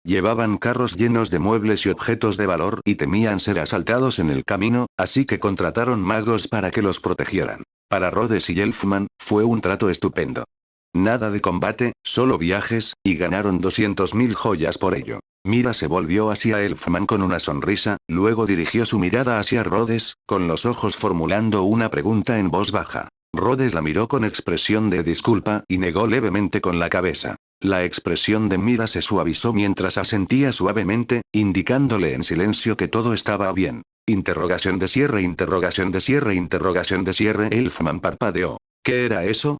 Llevaban carros llenos de muebles y objetos de valor y temían ser asaltados en el camino, así que contrataron magos para que los protegieran. Para Rhodes y Elfman, fue un trato estupendo. Nada de combate, solo viajes, y ganaron 200.000 joyas por ello. Mira se volvió hacia Elfman con una sonrisa, luego dirigió su mirada hacia Rhodes, con los ojos formulando una pregunta en voz baja. Rhodes la miró con expresión de disculpa y negó levemente con la cabeza. La expresión de Mira se suavizó mientras asentía suavemente, indicándole en silencio que todo estaba bien. Interrogación de cierre, interrogación de cierre, interrogación de cierre. Elfman parpadeó. ¿Qué era eso?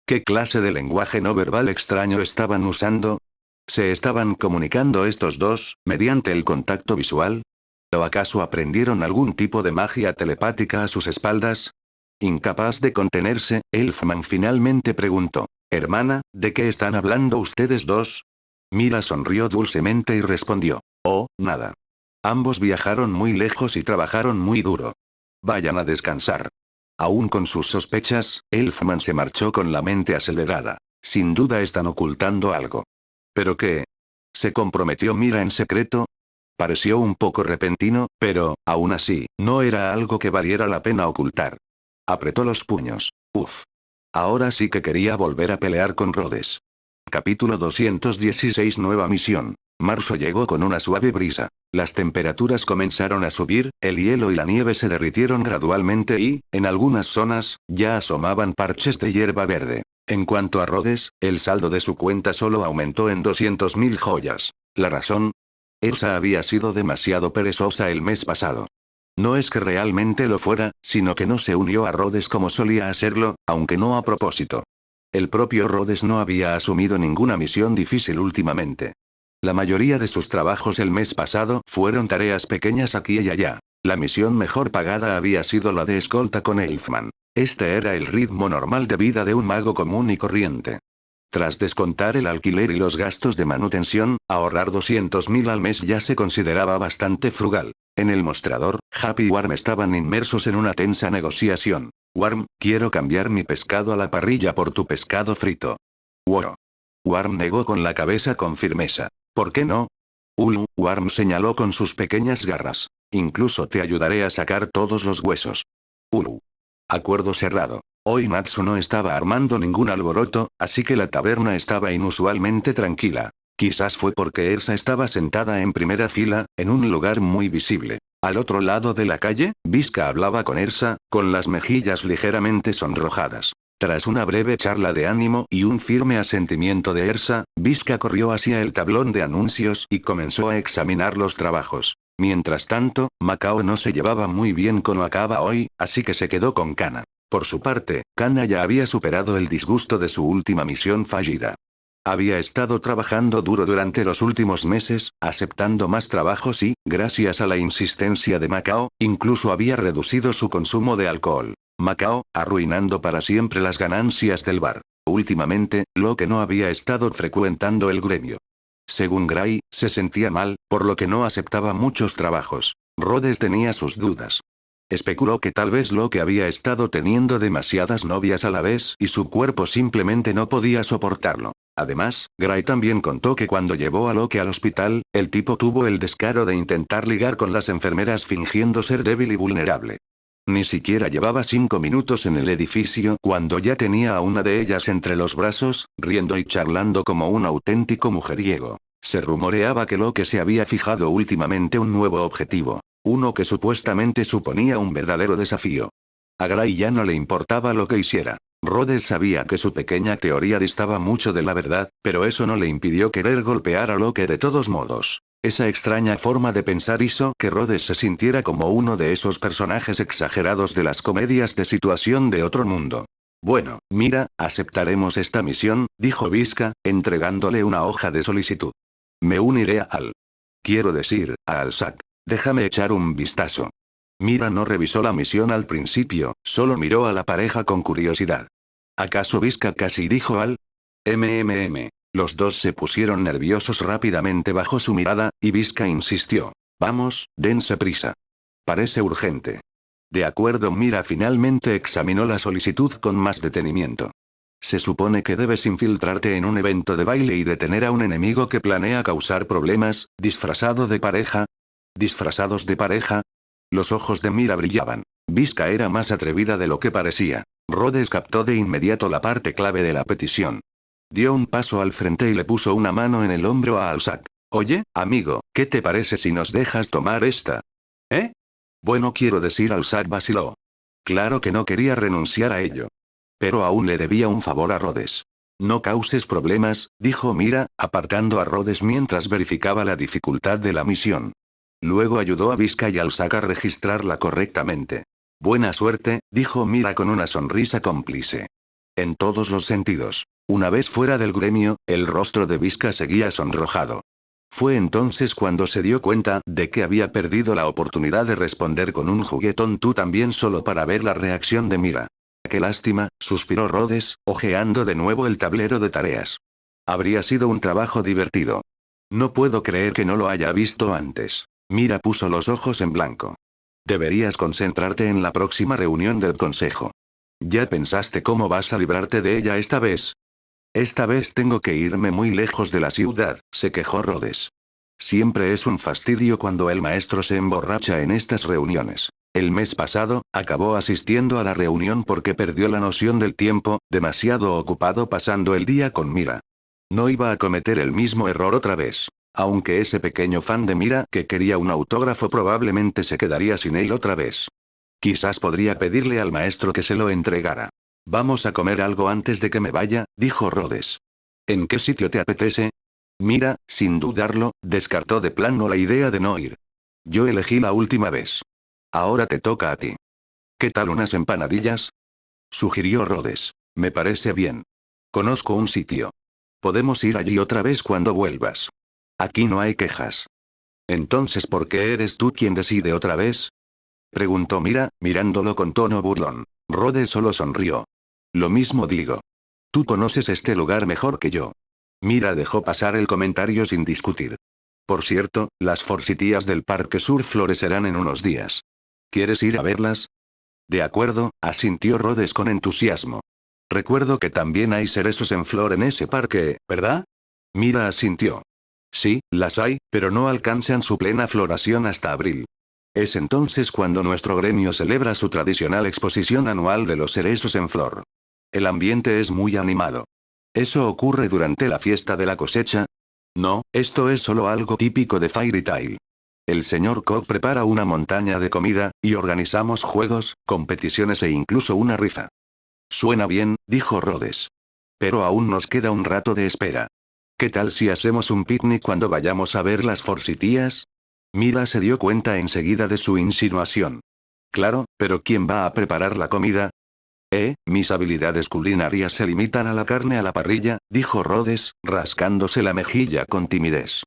¿Qué clase de lenguaje no verbal extraño estaban usando? ¿Se estaban comunicando estos dos, mediante el contacto visual? ¿O acaso aprendieron algún tipo de magia telepática a sus espaldas? Incapaz de contenerse, Elfman finalmente preguntó. Hermana, ¿de qué están hablando ustedes dos? Mira sonrió dulcemente y respondió. Oh, nada. Ambos viajaron muy lejos y trabajaron muy duro. Vayan a descansar. Aún con sus sospechas, Elfman se marchó con la mente acelerada. Sin duda están ocultando algo. ¿Pero qué? ¿Se comprometió Mira en secreto? Pareció un poco repentino, pero, aún así, no era algo que valiera la pena ocultar. Apretó los puños. Uf. Ahora sí que quería volver a pelear con Rhodes. Capítulo 216. Nueva misión. Marzo llegó con una suave brisa. Las temperaturas comenzaron a subir, el hielo y la nieve se derritieron gradualmente y, en algunas zonas, ya asomaban parches de hierba verde. En cuanto a Rhodes, el saldo de su cuenta solo aumentó en 200.000 joyas. ¿La razón? Elsa había sido demasiado perezosa el mes pasado. No es que realmente lo fuera, sino que no se unió a Rhodes como solía hacerlo, aunque no a propósito. El propio Rhodes no había asumido ninguna misión difícil últimamente. La mayoría de sus trabajos el mes pasado fueron tareas pequeñas aquí y allá. La misión mejor pagada había sido la de escolta con Elfman. Este era el ritmo normal de vida de un mago común y corriente. Tras descontar el alquiler y los gastos de manutención, ahorrar 200.000 al mes ya se consideraba bastante frugal. En el mostrador, Happy y Warm estaban inmersos en una tensa negociación. Warm, quiero cambiar mi pescado a la parrilla por tu pescado frito. Wow. Warm negó con la cabeza con firmeza. ¿Por qué no? Warm señaló con sus pequeñas garras. Incluso te ayudaré a sacar todos los huesos. Acuerdo cerrado. Hoy Natsu no estaba armando ningún alboroto, así que la taberna estaba inusualmente tranquila. Quizás fue porque Elsa estaba sentada en primera fila, en un lugar muy visible. Al otro lado de la calle, Visca hablaba con Elsa, con las mejillas ligeramente sonrojadas. Tras una breve charla de ánimo y un firme asentimiento de Elsa, Visca corrió hacia el tablón de anuncios y comenzó a examinar los trabajos. Mientras tanto, Macao no se llevaba muy bien con Wakaba hoy, así que se quedó con Kana. Por su parte, Kana ya había superado el disgusto de su última misión fallida. Había estado trabajando duro durante los últimos meses, aceptando más trabajos y, gracias a la insistencia de Macao, incluso había reducido su consumo de alcohol. Macao, arruinando para siempre las ganancias del bar. Últimamente, Locke no había estado frecuentando el gremio. Según Gray, se sentía mal, por lo que no aceptaba muchos trabajos. Rhodes tenía sus dudas. Especuló que tal vez Locke había estado teniendo demasiadas novias a la vez y su cuerpo simplemente no podía soportarlo. Además, Gray también contó que cuando llevó a Locke al hospital, el tipo tuvo el descaro de intentar ligar con las enfermeras fingiendo ser débil y vulnerable. Ni siquiera llevaba 5 minutos en el edificio cuando ya tenía a una de ellas entre los brazos, riendo y charlando como un auténtico mujeriego. Se rumoreaba que Locke se había fijado últimamente un nuevo objetivo. Uno que supuestamente suponía un verdadero desafío. A Gray ya no le importaba lo que hiciera. Rhodes sabía que su pequeña teoría distaba mucho de la verdad, pero eso no le impidió querer golpear a Locke de todos modos. Esa extraña forma de pensar hizo que Rhodes se sintiera como uno de esos personajes exagerados de las comedias de situación de otro mundo. Bueno, mira, aceptaremos esta misión, dijo Visca, entregándole una hoja de solicitud. Me uniré al... Quiero decir, a Alsac. Déjame echar un vistazo. Mira no revisó la misión al principio, solo miró a la pareja con curiosidad. ¿Acaso Visca casi dijo al? Los dos se pusieron nerviosos rápidamente bajo su mirada, y Visca insistió. Vamos, dense prisa. Parece urgente. De acuerdo, Mira finalmente examinó la solicitud con más detenimiento. Se supone que debes infiltrarte en un evento de baile y detener a un enemigo que planea causar problemas, disfrazado de pareja. ¿Disfrazados de pareja? Los ojos de Mira brillaban. Visca era más atrevida de lo que parecía. Rhodes captó de inmediato la parte clave de la petición. Dio un paso al frente y le puso una mano en el hombro a Alsac. Oye, amigo, ¿qué te parece si nos dejas tomar esta? ¿Eh? Bueno, quiero decir, Alsac vaciló. Claro que no quería renunciar a ello. Pero aún le debía un favor a Rhodes. No causes problemas, dijo Mira, apartando a Rhodes mientras verificaba la dificultad de la misión. Luego ayudó a Visca y Alsac a registrarla correctamente. Buena suerte, dijo Mira con una sonrisa cómplice. En todos los sentidos. Una vez fuera del gremio, el rostro de Visca seguía sonrojado. Fue entonces cuando se dio cuenta de que había perdido la oportunidad de responder con un juguetón tú también solo para ver la reacción de Mira. Qué lástima, suspiró Rhodes, hojeando de nuevo el tablero de tareas. Habría sido un trabajo divertido. No puedo creer que no lo haya visto antes. Mira puso los ojos en blanco. Deberías concentrarte en la próxima reunión del consejo. ¿Ya pensaste cómo vas a librarte de ella esta vez? Esta vez tengo que irme muy lejos de la ciudad, se quejó Rhodes. Siempre es un fastidio cuando el maestro se emborracha en estas reuniones. El mes pasado, acabó asistiendo a la reunión porque perdió la noción del tiempo, demasiado ocupado pasando el día con Mira. No iba a cometer el mismo error otra vez. Aunque ese pequeño fan de Mira que quería un autógrafo probablemente se quedaría sin él otra vez. Quizás podría pedirle al maestro que se lo entregara. Vamos a comer algo antes de que me vaya, dijo Rhodes. ¿En qué sitio te apetece? Mira, sin dudarlo, descartó de plano la idea de no ir. Yo elegí la última vez. Ahora te toca a ti. ¿Qué tal unas empanadillas? Sugirió Rhodes. Me parece bien. Conozco un sitio. Podemos ir allí otra vez cuando vuelvas. Aquí no hay quejas. Entonces, ¿por qué eres tú quien decide otra vez? Preguntó Mira, mirándolo con tono burlón. Rhodes solo sonrió. Lo mismo digo. Tú conoces este lugar mejor que yo. Mira dejó pasar el comentario sin discutir. Por cierto, las forsythías del Parque Sur florecerán en unos días. ¿Quieres ir a verlas? De acuerdo, asintió Rhodes con entusiasmo. Recuerdo que también hay cerezos en flor en ese parque, ¿verdad? Mira asintió. Sí, las hay, pero no alcanzan su plena floración hasta abril. Es entonces cuando nuestro gremio celebra su tradicional exposición anual de los cerezos en flor. El ambiente es muy animado. ¿Eso ocurre durante la fiesta de la cosecha? No, esto es solo algo típico de Fairy Tail. El señor Cobb prepara una montaña de comida, y organizamos juegos, competiciones e incluso una rifa. Suena bien, dijo Rhodes. Pero aún nos queda un rato de espera. ¿Qué tal si hacemos un picnic cuando vayamos a ver las forsythías? Mira se dio cuenta enseguida de su insinuación. Claro, pero ¿quién va a preparar la comida? Mis habilidades culinarias se limitan a la carne a la parrilla, dijo Rhodes, rascándose la mejilla con timidez.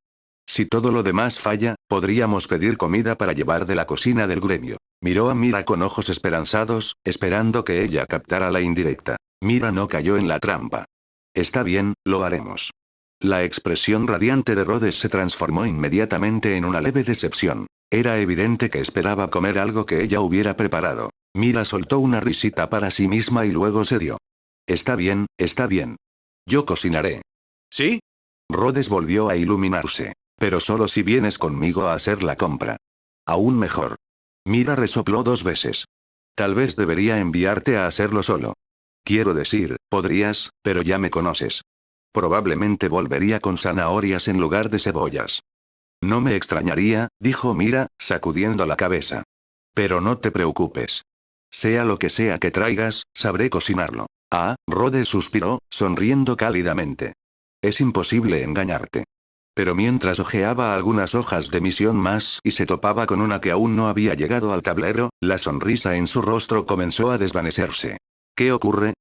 Si todo lo demás falla, podríamos pedir comida para llevar de la cocina del gremio. Miró a Mira con ojos esperanzados, esperando que ella captara la indirecta. Mira no cayó en la trampa. Está bien, lo haremos. La expresión radiante de Rhodes se transformó inmediatamente en una leve decepción. Era evidente que esperaba comer algo que ella hubiera preparado. Mira soltó una risita para sí misma y luego se dio. Está bien, está bien. Yo cocinaré. ¿Sí? Rhodes volvió a iluminarse. Pero solo si vienes conmigo a hacer la compra. Aún mejor. Mira resopló 2 veces. Tal vez debería enviarte a hacerlo solo. Quiero decir, podrías, pero ya me conoces. Probablemente volvería con zanahorias en lugar de cebollas. No me extrañaría, dijo Mira, sacudiendo la cabeza. Pero no te preocupes. Sea lo que sea que traigas, sabré cocinarlo. Rhodes suspiró, sonriendo cálidamente. Es imposible engañarte. Pero mientras hojeaba algunas hojas de misión más y se topaba con una que aún no había llegado al tablero, la sonrisa en su rostro comenzó a desvanecerse. ¿Qué ocurre?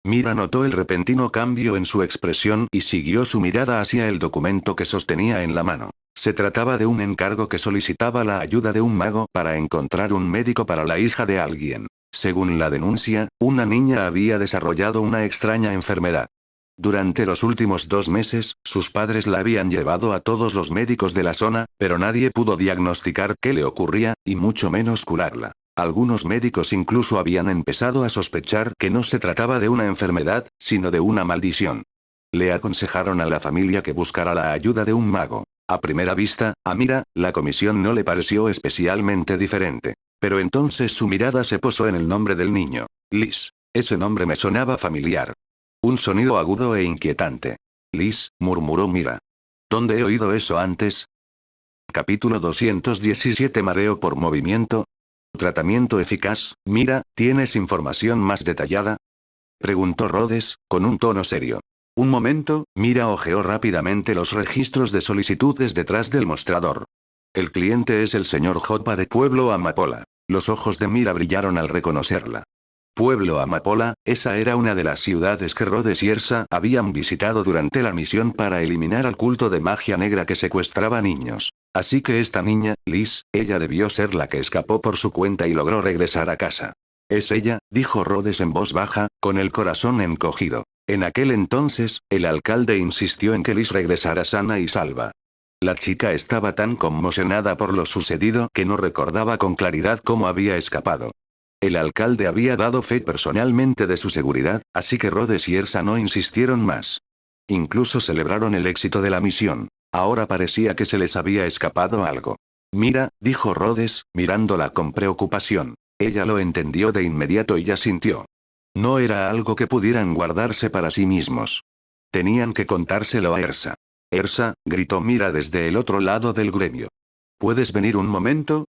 Mira notó el repentino cambio en su expresión y siguió su mirada hacia el documento que sostenía en la mano. Se trataba de un encargo que solicitaba la ayuda de un mago para encontrar un médico para la hija de alguien. Según la denuncia, una niña había desarrollado una extraña enfermedad. Durante los últimos 2 meses, sus padres la habían llevado a todos los médicos de la zona, pero nadie pudo diagnosticar qué le ocurría, y mucho menos curarla. Algunos médicos incluso habían empezado a sospechar que no se trataba de una enfermedad, sino de una maldición. Le aconsejaron a la familia que buscara la ayuda de un mago. A primera vista, a Mira, la comisión no le pareció especialmente diferente. Pero entonces su mirada se posó en el nombre del niño. Liz. Ese nombre me sonaba familiar. Un sonido agudo e inquietante. Liz, murmuró Mira. ¿Dónde he oído eso antes? Capítulo 217. Mareo por movimiento. Tratamiento eficaz. Mira, ¿tienes información más detallada? Preguntó Rhodes, con un tono serio. Un momento, Mira hojeó rápidamente los registros de solicitudes detrás del mostrador. El cliente es el señor Jopa de Pueblo Amapola. Los ojos de Mira brillaron al reconocerla. Pueblo Amapola, esa era una de las ciudades que Rhodes y Ersa habían visitado durante la misión para eliminar al culto de magia negra que secuestraba niños. Así que esta niña, Liz, ella debió ser la que escapó por su cuenta y logró regresar a casa. Es ella, dijo Rhodes en voz baja, con el corazón encogido. En aquel entonces, el alcalde insistió en que Liz regresara sana y salva. La chica estaba tan conmocionada por lo sucedido que no recordaba con claridad cómo había escapado. El alcalde había dado fe personalmente de su seguridad, así que Rhodes y Ersa no insistieron más. Incluso celebraron el éxito de la misión. Ahora parecía que se les había escapado algo. Mira, dijo Rhodes, mirándola con preocupación. Ella lo entendió de inmediato y asintió. No era algo que pudieran guardarse para sí mismos. Tenían que contárselo a Ersa. Ersa, gritó Mira desde el otro lado del gremio. ¿Puedes venir un momento?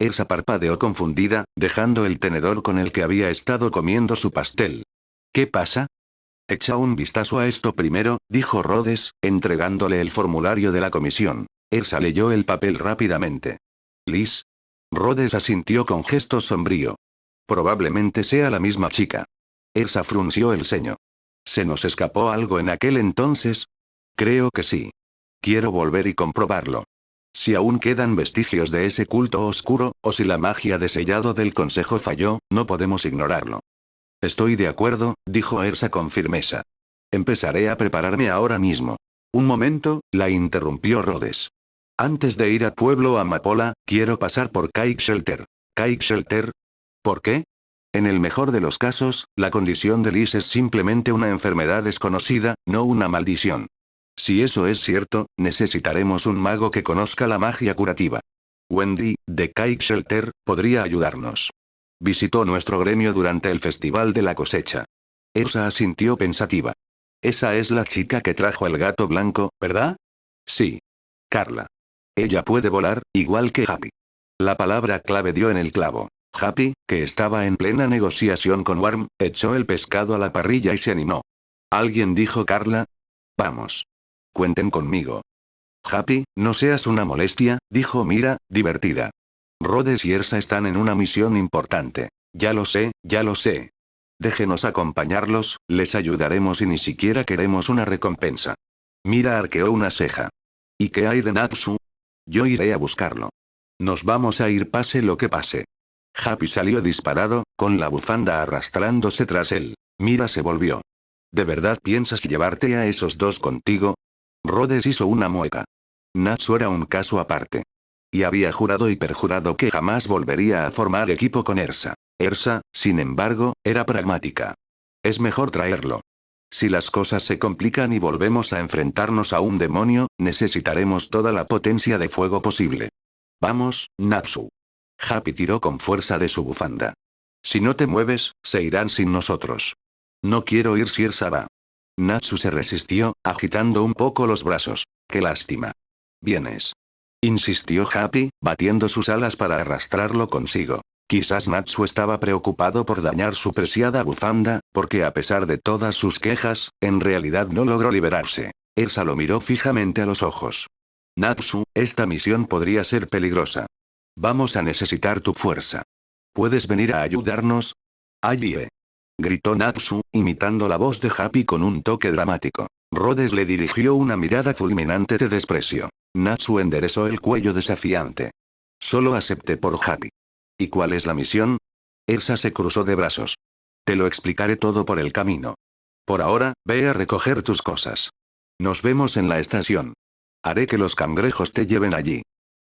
Ersa parpadeó confundida, dejando el tenedor con el que había estado comiendo su pastel. ¿Qué pasa? Echa un vistazo a esto primero, dijo Rhodes, entregándole el formulario de la comisión. Ersa leyó el papel rápidamente. Liz. Rhodes asintió con gesto sombrío. Probablemente sea la misma chica. Ersa frunció el ceño. ¿Se nos escapó algo en aquel entonces? Creo que sí. Quiero volver y comprobarlo. Si aún quedan vestigios de ese culto oscuro, o si la magia de sellado del consejo falló, no podemos ignorarlo. Estoy de acuerdo, dijo Ersa con firmeza. Empezaré a prepararme ahora mismo. Un momento, la interrumpió Rhodes. Antes de ir a Pueblo Amapola, quiero pasar por Kite Shelter. ¿Kite Shelter? ¿Por qué? En el mejor de los casos, la condición de Liz es simplemente una enfermedad desconocida, no una maldición. Si eso es cierto, necesitaremos un mago que conozca la magia curativa. Wendy, de Kite Shelter, podría ayudarnos. Visitó nuestro gremio durante el Festival de la Cosecha. Ersa asintió pensativa. Esa es la chica que trajo el gato blanco, ¿verdad? Sí. Carla. Ella puede volar, igual que Happy. La palabra clave dio en el clavo. Happy, que estaba en plena negociación con Worm, echó el pescado a la parrilla y se animó. ¿Alguien dijo Carla? Vamos. Cuenten conmigo. Happy, no seas una molestia, dijo Mira, divertida. Rhodes y Ersa están en una misión importante. Ya lo sé, ya lo sé. Déjenos acompañarlos, les ayudaremos y ni siquiera queremos una recompensa. Mira arqueó una ceja. ¿Y qué hay de Natsu? Yo iré a buscarlo. Nos vamos a ir pase lo que pase. Happy salió disparado, con la bufanda arrastrándose tras él. Mira se volvió. ¿De verdad piensas llevarte a esos dos contigo? Rhodes hizo una mueca. Natsu era un caso aparte. Y había jurado y perjurado que jamás volvería a formar equipo con Ersa. Ersa, sin embargo, era pragmática. Es mejor traerlo. Si las cosas se complican y volvemos a enfrentarnos a un demonio, necesitaremos toda la potencia de fuego posible. Vamos, Natsu. Happy tiró con fuerza de su bufanda. Si no te mueves, se irán sin nosotros. No quiero ir si Ersa va. Natsu se resistió, agitando un poco los brazos. Qué lástima. Vienes. Insistió Happy, batiendo sus alas para arrastrarlo consigo. Quizás Natsu estaba preocupado por dañar su preciada bufanda, porque a pesar de todas sus quejas, en realidad no logró liberarse. Ersa lo miró fijamente a los ojos. Natsu, esta misión podría ser peligrosa. Vamos a necesitar tu fuerza. ¿Puedes venir a ayudarnos? Allí. Gritó Natsu, imitando la voz de Happy con un toque dramático. Rhodes le dirigió una mirada fulminante de desprecio. Natsu enderezó el cuello desafiante. Solo acepté por Happy. ¿Y cuál es la misión? Ersa se cruzó de brazos. Te lo explicaré todo por el camino. Por ahora, ve a recoger tus cosas. Nos vemos en la estación. Haré que los cangrejos te lleven allí.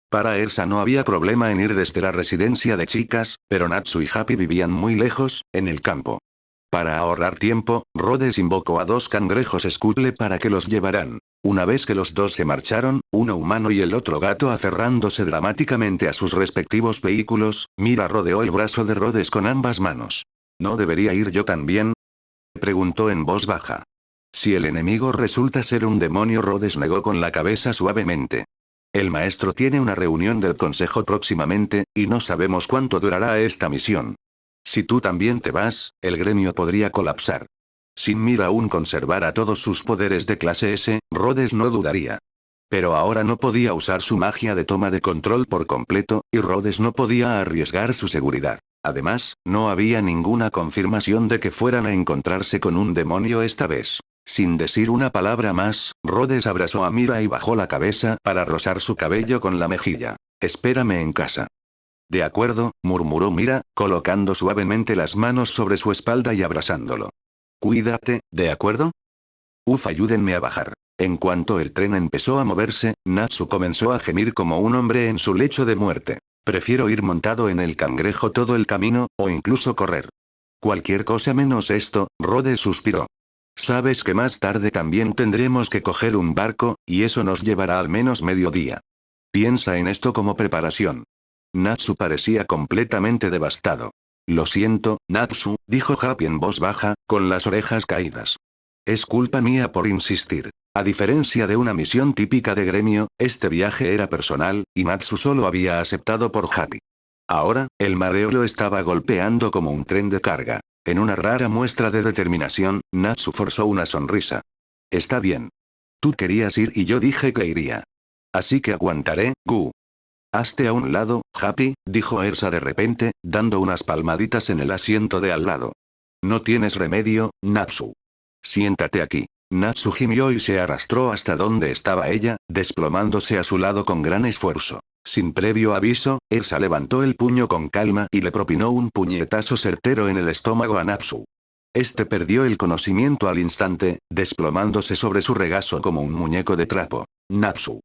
Para Ersa no había problema en ir desde la residencia de chicas, pero Natsu y Happy vivían muy lejos, en el campo. Para ahorrar tiempo, Rhodes invocó a 2 cangrejos Scuttle para que los llevaran. Una vez que los 2 se marcharon, uno humano y el otro gato aferrándose dramáticamente a sus respectivos vehículos, Mira rodeó el brazo de Rhodes con ambas manos. ¿No debería ir yo también? Preguntó en voz baja. Si el enemigo resulta ser un demonio, Rhodes negó con la cabeza suavemente. El maestro tiene una reunión del consejo próximamente, y no sabemos cuánto durará esta misión. Si tú también te vas, el gremio podría colapsar. Sin Mira aún conservara todos sus poderes de clase S, Rhodes no dudaría. Pero ahora no podía usar su magia de toma de control por completo, y Rhodes no podía arriesgar su seguridad. Además, no había ninguna confirmación de que fueran a encontrarse con un demonio esta vez. Sin decir una palabra más, Rhodes abrazó a Mira y bajó la cabeza para rozar su cabello con la mejilla. Espérame en casa. De acuerdo, murmuró Mira, colocando suavemente las manos sobre su espalda y abrazándolo. Cuídate, ¿de acuerdo? Ayúdenme a bajar. En cuanto el tren empezó a moverse, Natsu comenzó a gemir como un hombre en su lecho de muerte. Prefiero ir montado en el cangrejo todo el camino, o incluso correr. Cualquier cosa menos esto, Rhodes suspiró. Sabes que más tarde también tendremos que coger un barco, y eso nos llevará al menos medio día. Piensa en esto como preparación. Natsu parecía completamente devastado. Lo siento, Natsu, dijo Happy en voz baja, con las orejas caídas. Es culpa mía por insistir. A diferencia de una misión típica de gremio, este viaje era personal, y Natsu solo había aceptado por Happy. Ahora, el mareo lo estaba golpeando como un tren de carga. En una rara muestra de determinación, Natsu forzó una sonrisa. Está bien. Tú querías ir y yo dije que iría. Así que aguantaré, Gu. Hazte a un lado, Happy, dijo Ersa de repente, dando unas palmaditas en el asiento de al lado. No tienes remedio, Natsu. Siéntate aquí. Natsu gimió y se arrastró hasta donde estaba ella, desplomándose a su lado con gran esfuerzo. Sin previo aviso, Ersa levantó el puño con calma y le propinó un puñetazo certero en el estómago a Natsu. Este perdió el conocimiento al instante, desplomándose sobre su regazo como un muñeco de trapo. Natsu.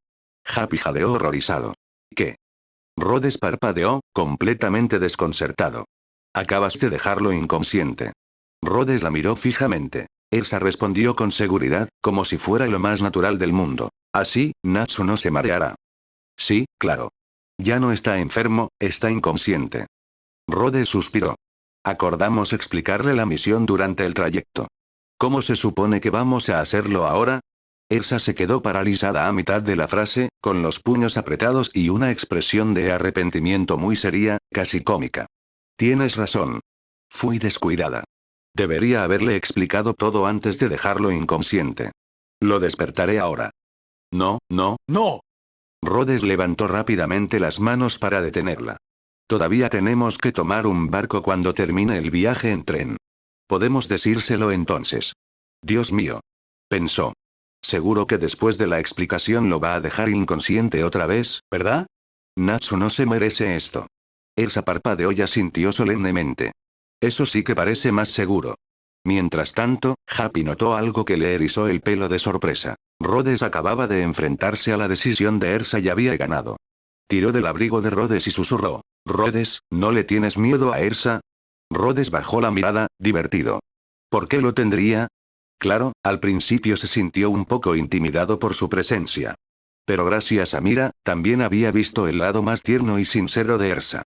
Happy jadeó horrorizado. ¿Qué? Rhodes parpadeó, completamente desconcertado. Acabas de dejarlo inconsciente. Rhodes la miró fijamente. Ersa respondió con seguridad, como si fuera lo más natural del mundo. Así, Natsu no se mareará. Sí, claro. Ya no está enfermo, está inconsciente. Rhodes suspiró. Acordamos explicarle la misión durante el trayecto. ¿Cómo se supone que vamos a hacerlo ahora? Ersa se quedó paralizada a mitad de la frase, con los puños apretados y una expresión de arrepentimiento muy seria, casi cómica. Tienes razón. Fui descuidada. Debería haberle explicado todo antes de dejarlo inconsciente. Lo despertaré ahora. No, no, no. Rhodes levantó rápidamente las manos para detenerla. Todavía tenemos que tomar un barco cuando termine el viaje en tren. Podemos decírselo entonces. Dios mío. Pensó. Seguro que después de la explicación lo va a dejar inconsciente otra vez, ¿verdad? Natsu no se merece esto. Ersa parpadeó y asintió solemnemente. Eso sí que parece más seguro. Mientras tanto, Happy notó algo que le erizó el pelo de sorpresa. Rhodes acababa de enfrentarse a la decisión de Ersa y había ganado. Tiró del abrigo de Rhodes y susurró. Rhodes, ¿no le tienes miedo a Ersa? Rhodes bajó la mirada, divertido. ¿Por qué lo tendría? Claro, al principio se sintió un poco intimidado por su presencia. Pero gracias a Mira, también había visto el lado más tierno y sincero de Ersa.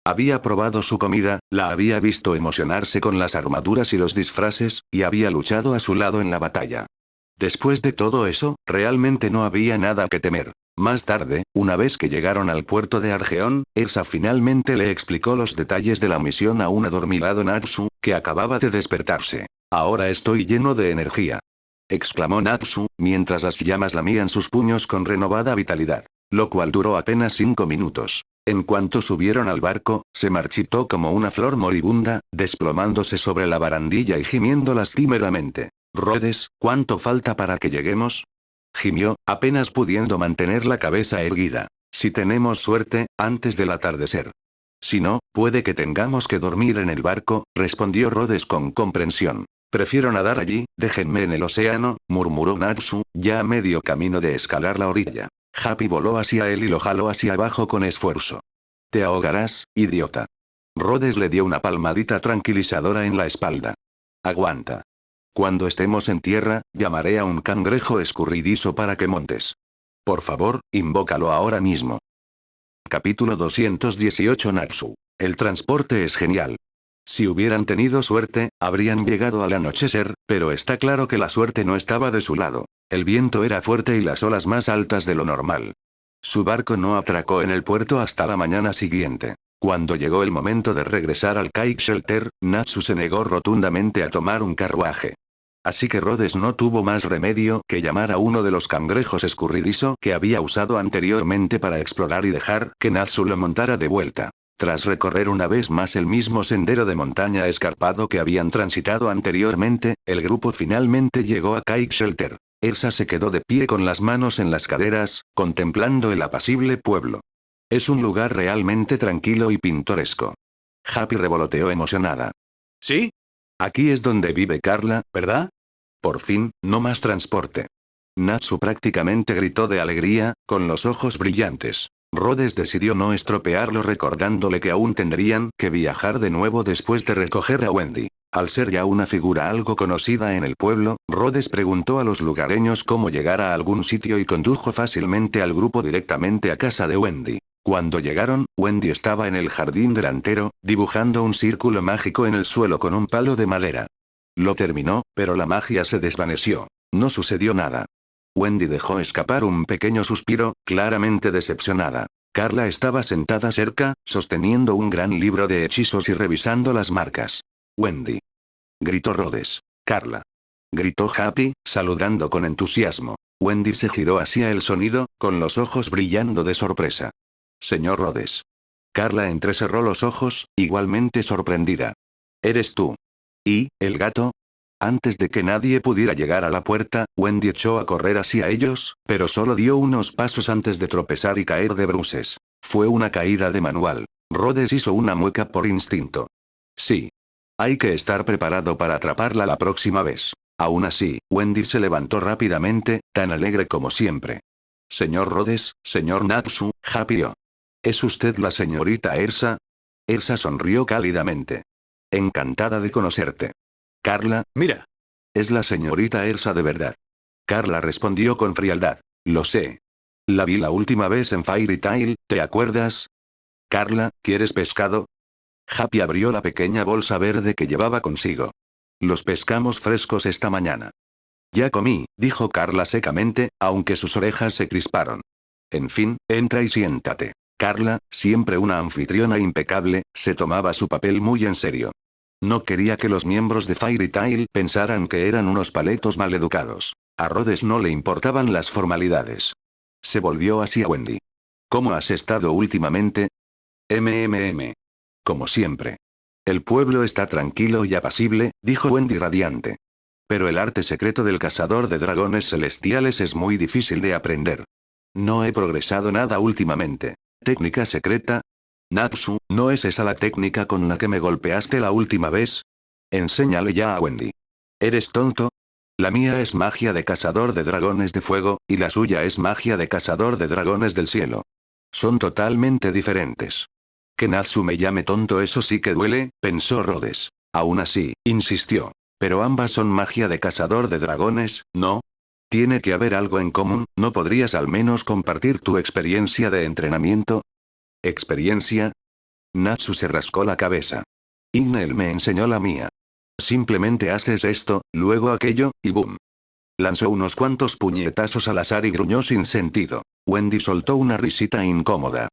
Había probado su comida, la había visto emocionarse con las armaduras y los disfraces, y había luchado a su lado en la batalla. Después de todo eso, realmente no había nada que temer. Más tarde, una vez que llegaron al puerto de Argeón, Ersa finalmente le explicó los detalles de la misión a un adormilado Natsu, que acababa de despertarse. Ahora estoy lleno de energía. Exclamó Natsu, mientras las llamas lamían sus puños con renovada vitalidad. Lo cual duró apenas 5 minutos. En cuanto subieron al barco, se marchitó como una flor moribunda, desplomándose sobre la barandilla y gimiendo lastimeramente. Rhodes, ¿cuánto falta para que lleguemos? Gimió, apenas pudiendo mantener la cabeza erguida. Si tenemos suerte, antes del atardecer. Si no, puede que tengamos que dormir en el barco, respondió Rhodes con comprensión. Prefiero nadar allí, déjenme en el océano, murmuró Natsu, ya a medio camino de escalar la orilla. Happy voló hacia él y lo jaló hacia abajo con esfuerzo. Te ahogarás, idiota. Rhodes le dio una palmadita tranquilizadora en la espalda. Aguanta. Cuando estemos en tierra, llamaré a un cangrejo escurridizo para que montes. Por favor, invócalo ahora mismo. Capítulo 218 Natsu. El transporte es genial. Si hubieran tenido suerte, habrían llegado al anochecer, pero está claro que la suerte no estaba de su lado. El viento era fuerte y las olas más altas de lo normal. Su barco no atracó en el puerto hasta la mañana siguiente. Cuando llegó el momento de regresar al Kite Shelter, Natsu se negó rotundamente a tomar un carruaje. Así que Rhodes no tuvo más remedio que llamar a uno de los cangrejos escurridizo que había usado anteriormente para explorar y dejar que Natsu lo montara de vuelta. Tras recorrer una vez más el mismo sendero de montaña escarpado que habían transitado anteriormente, el grupo finalmente llegó a Kite Shelter. Elsa se quedó de pie con las manos en las caderas, contemplando el apacible pueblo. Es un lugar realmente tranquilo y pintoresco. Happy revoloteó emocionada. ¿Sí? Aquí es donde vive Carla, ¿verdad? Por fin, no más transporte. Natsu prácticamente gritó de alegría, con los ojos brillantes. Rhodes decidió no estropearlo recordándole que aún tendrían que viajar de nuevo después de recoger a Wendy. Al ser ya una figura algo conocida en el pueblo, Rhodes preguntó a los lugareños cómo llegar a algún sitio y condujo fácilmente al grupo directamente a casa de Wendy. Cuando llegaron, Wendy estaba en el jardín delantero, dibujando un círculo mágico en el suelo con un palo de madera. Lo terminó, pero la magia se desvaneció. No sucedió nada. Wendy dejó escapar un pequeño suspiro, claramente decepcionada. Carla estaba sentada cerca, sosteniendo un gran libro de hechizos y revisando las marcas. Wendy. Gritó Rhodes. Carla. Gritó Happy, saludando con entusiasmo. Wendy se giró hacia el sonido, con los ojos brillando de sorpresa. Señor Rhodes. Carla entrecerró los ojos, igualmente sorprendida. ¿Eres tú? ¿Y, el gato? Antes de que nadie pudiera llegar a la puerta, Wendy echó a correr hacia ellos, pero solo dio unos pasos antes de tropezar y caer de bruces. Fue una caída de manual. Rhodes hizo una mueca por instinto. Sí. Hay que estar preparado para atraparla la próxima vez. Aún así, Wendy se levantó rápidamente, tan alegre como siempre. Señor Rhodes, señor Natsu, Happy. ¿Es usted la señorita Elsa? Elsa sonrió cálidamente. Encantada de conocerte. Carla, Mira. es la señorita Elsa de verdad. Carla respondió con frialdad. Lo sé. La vi la última vez en Fairy Tail, ¿te acuerdas? Carla, ¿quieres pescado? Happy abrió la pequeña bolsa verde que llevaba consigo. Los pescamos frescos esta mañana. Ya comí, dijo Carla secamente, aunque sus orejas se crisparon. En fin, entra y siéntate. Carla, siempre una anfitriona impecable, se tomaba su papel muy en serio. No quería que los miembros de Fairy Tail pensaran que eran unos paletos maleducados. A Rhodes no le importaban las formalidades. Se volvió hacia Wendy. ¿Cómo has estado últimamente? Como siempre. El pueblo está tranquilo y apacible, dijo Wendy radiante. Pero el arte secreto del cazador de dragones celestiales es muy difícil de aprender. No he progresado nada últimamente. ¿Técnica secreta? Natsu, ¿no es esa la técnica con la que me golpeaste la última vez? Enséñale ya a Wendy. ¿Eres tonto? La mía es magia de cazador de dragones de fuego, y la suya es magia de cazador de dragones del cielo. Son totalmente diferentes. Que Natsu me llame tonto, eso sí que duele, pensó Rhodes. Aún así, insistió. Pero ambas son magia de cazador de dragones, ¿no? Tiene que haber algo en común, ¿no podrías al menos compartir tu experiencia de entrenamiento? ¿Experiencia? Natsu se rascó la cabeza. Ignel me enseñó la mía. Simplemente haces esto, luego aquello, y boom. Lanzó unos cuantos puñetazos al azar y gruñó sin sentido. Wendy soltó una risita incómoda.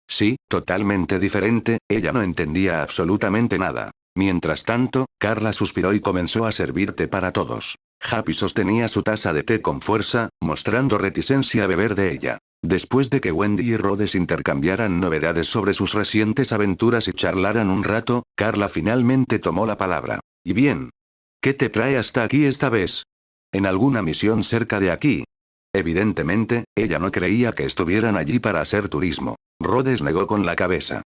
Sí, totalmente diferente, ella no entendía absolutamente nada. Mientras tanto, Carla suspiró y comenzó a servirte para todos. Happy sostenía su taza de té con fuerza, mostrando reticencia a beber de ella. Después de que Wendy y Rhodes intercambiaran novedades sobre sus recientes aventuras y charlaran un rato, Carla finalmente tomó la palabra. ¿Y bien? ¿Qué te trae hasta aquí esta vez? ¿En alguna misión cerca de aquí? Evidentemente, ella no creía que estuvieran allí para hacer turismo. Rhodes negó con la cabeza.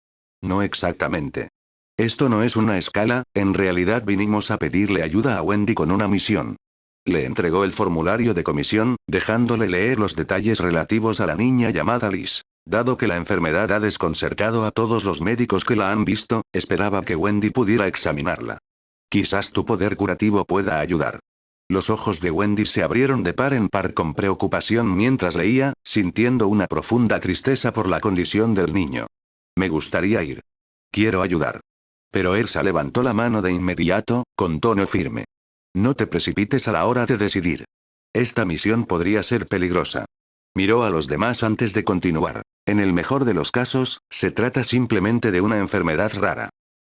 No exactamente. Esto no es una escala, en realidad vinimos a pedirle ayuda a Wendy con una misión. Le entregó el formulario de comisión, dejándole leer los detalles relativos a la niña llamada Liz. Dado que la enfermedad ha desconcertado a todos los médicos que la han visto, esperaba que Wendy pudiera examinarla. Quizás tu poder curativo pueda ayudar. Los ojos de Wendy se abrieron de par en par con preocupación mientras leía, sintiendo una profunda tristeza por la condición del niño. Me gustaría ir. Quiero ayudar. Pero Elsa levantó la mano de inmediato, con tono firme. No te precipites a la hora de decidir. Esta misión podría ser peligrosa. Miró a los demás antes de continuar. En el mejor de los casos, se trata simplemente de una enfermedad rara.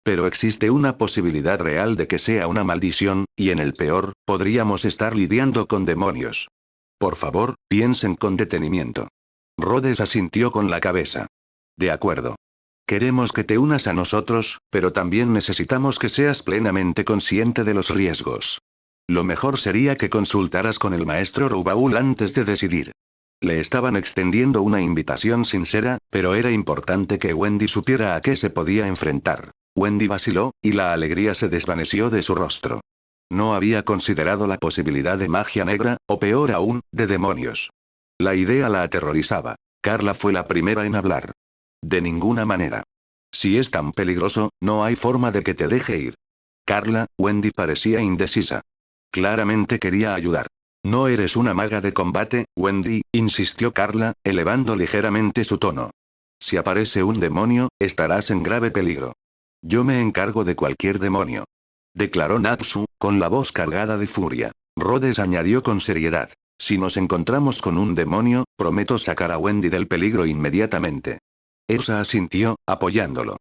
Pero existe una posibilidad real de que sea una maldición, y en el peor, podríamos estar lidiando con demonios. Por favor, piensen con detenimiento. Rhodes asintió con la cabeza. De acuerdo. Queremos que te unas a nosotros, pero también necesitamos que seas plenamente consciente de los riesgos. Lo mejor sería que consultaras con el maestro Rubaul antes de decidir. Le estaban extendiendo una invitación sincera, pero era importante que Wendy supiera a qué se podía enfrentar. Wendy vaciló, y la alegría se desvaneció de su rostro. No había considerado la posibilidad de magia negra, o peor aún, de demonios. La idea la aterrorizaba. Carla fue la primera en hablar. De ninguna manera. Si es tan peligroso, no hay forma de que te deje ir. Carla, Wendy parecía indecisa. Claramente quería ayudar. No eres una maga de combate, Wendy, insistió Carla, elevando ligeramente su tono. Si aparece un demonio, estarás en grave peligro. Yo me encargo de cualquier demonio. Declaró Natsu, con la voz cargada de furia. Rhodes añadió con seriedad. Si nos encontramos con un demonio, prometo sacar a Wendy del peligro inmediatamente. Elsa asintió, apoyándolo.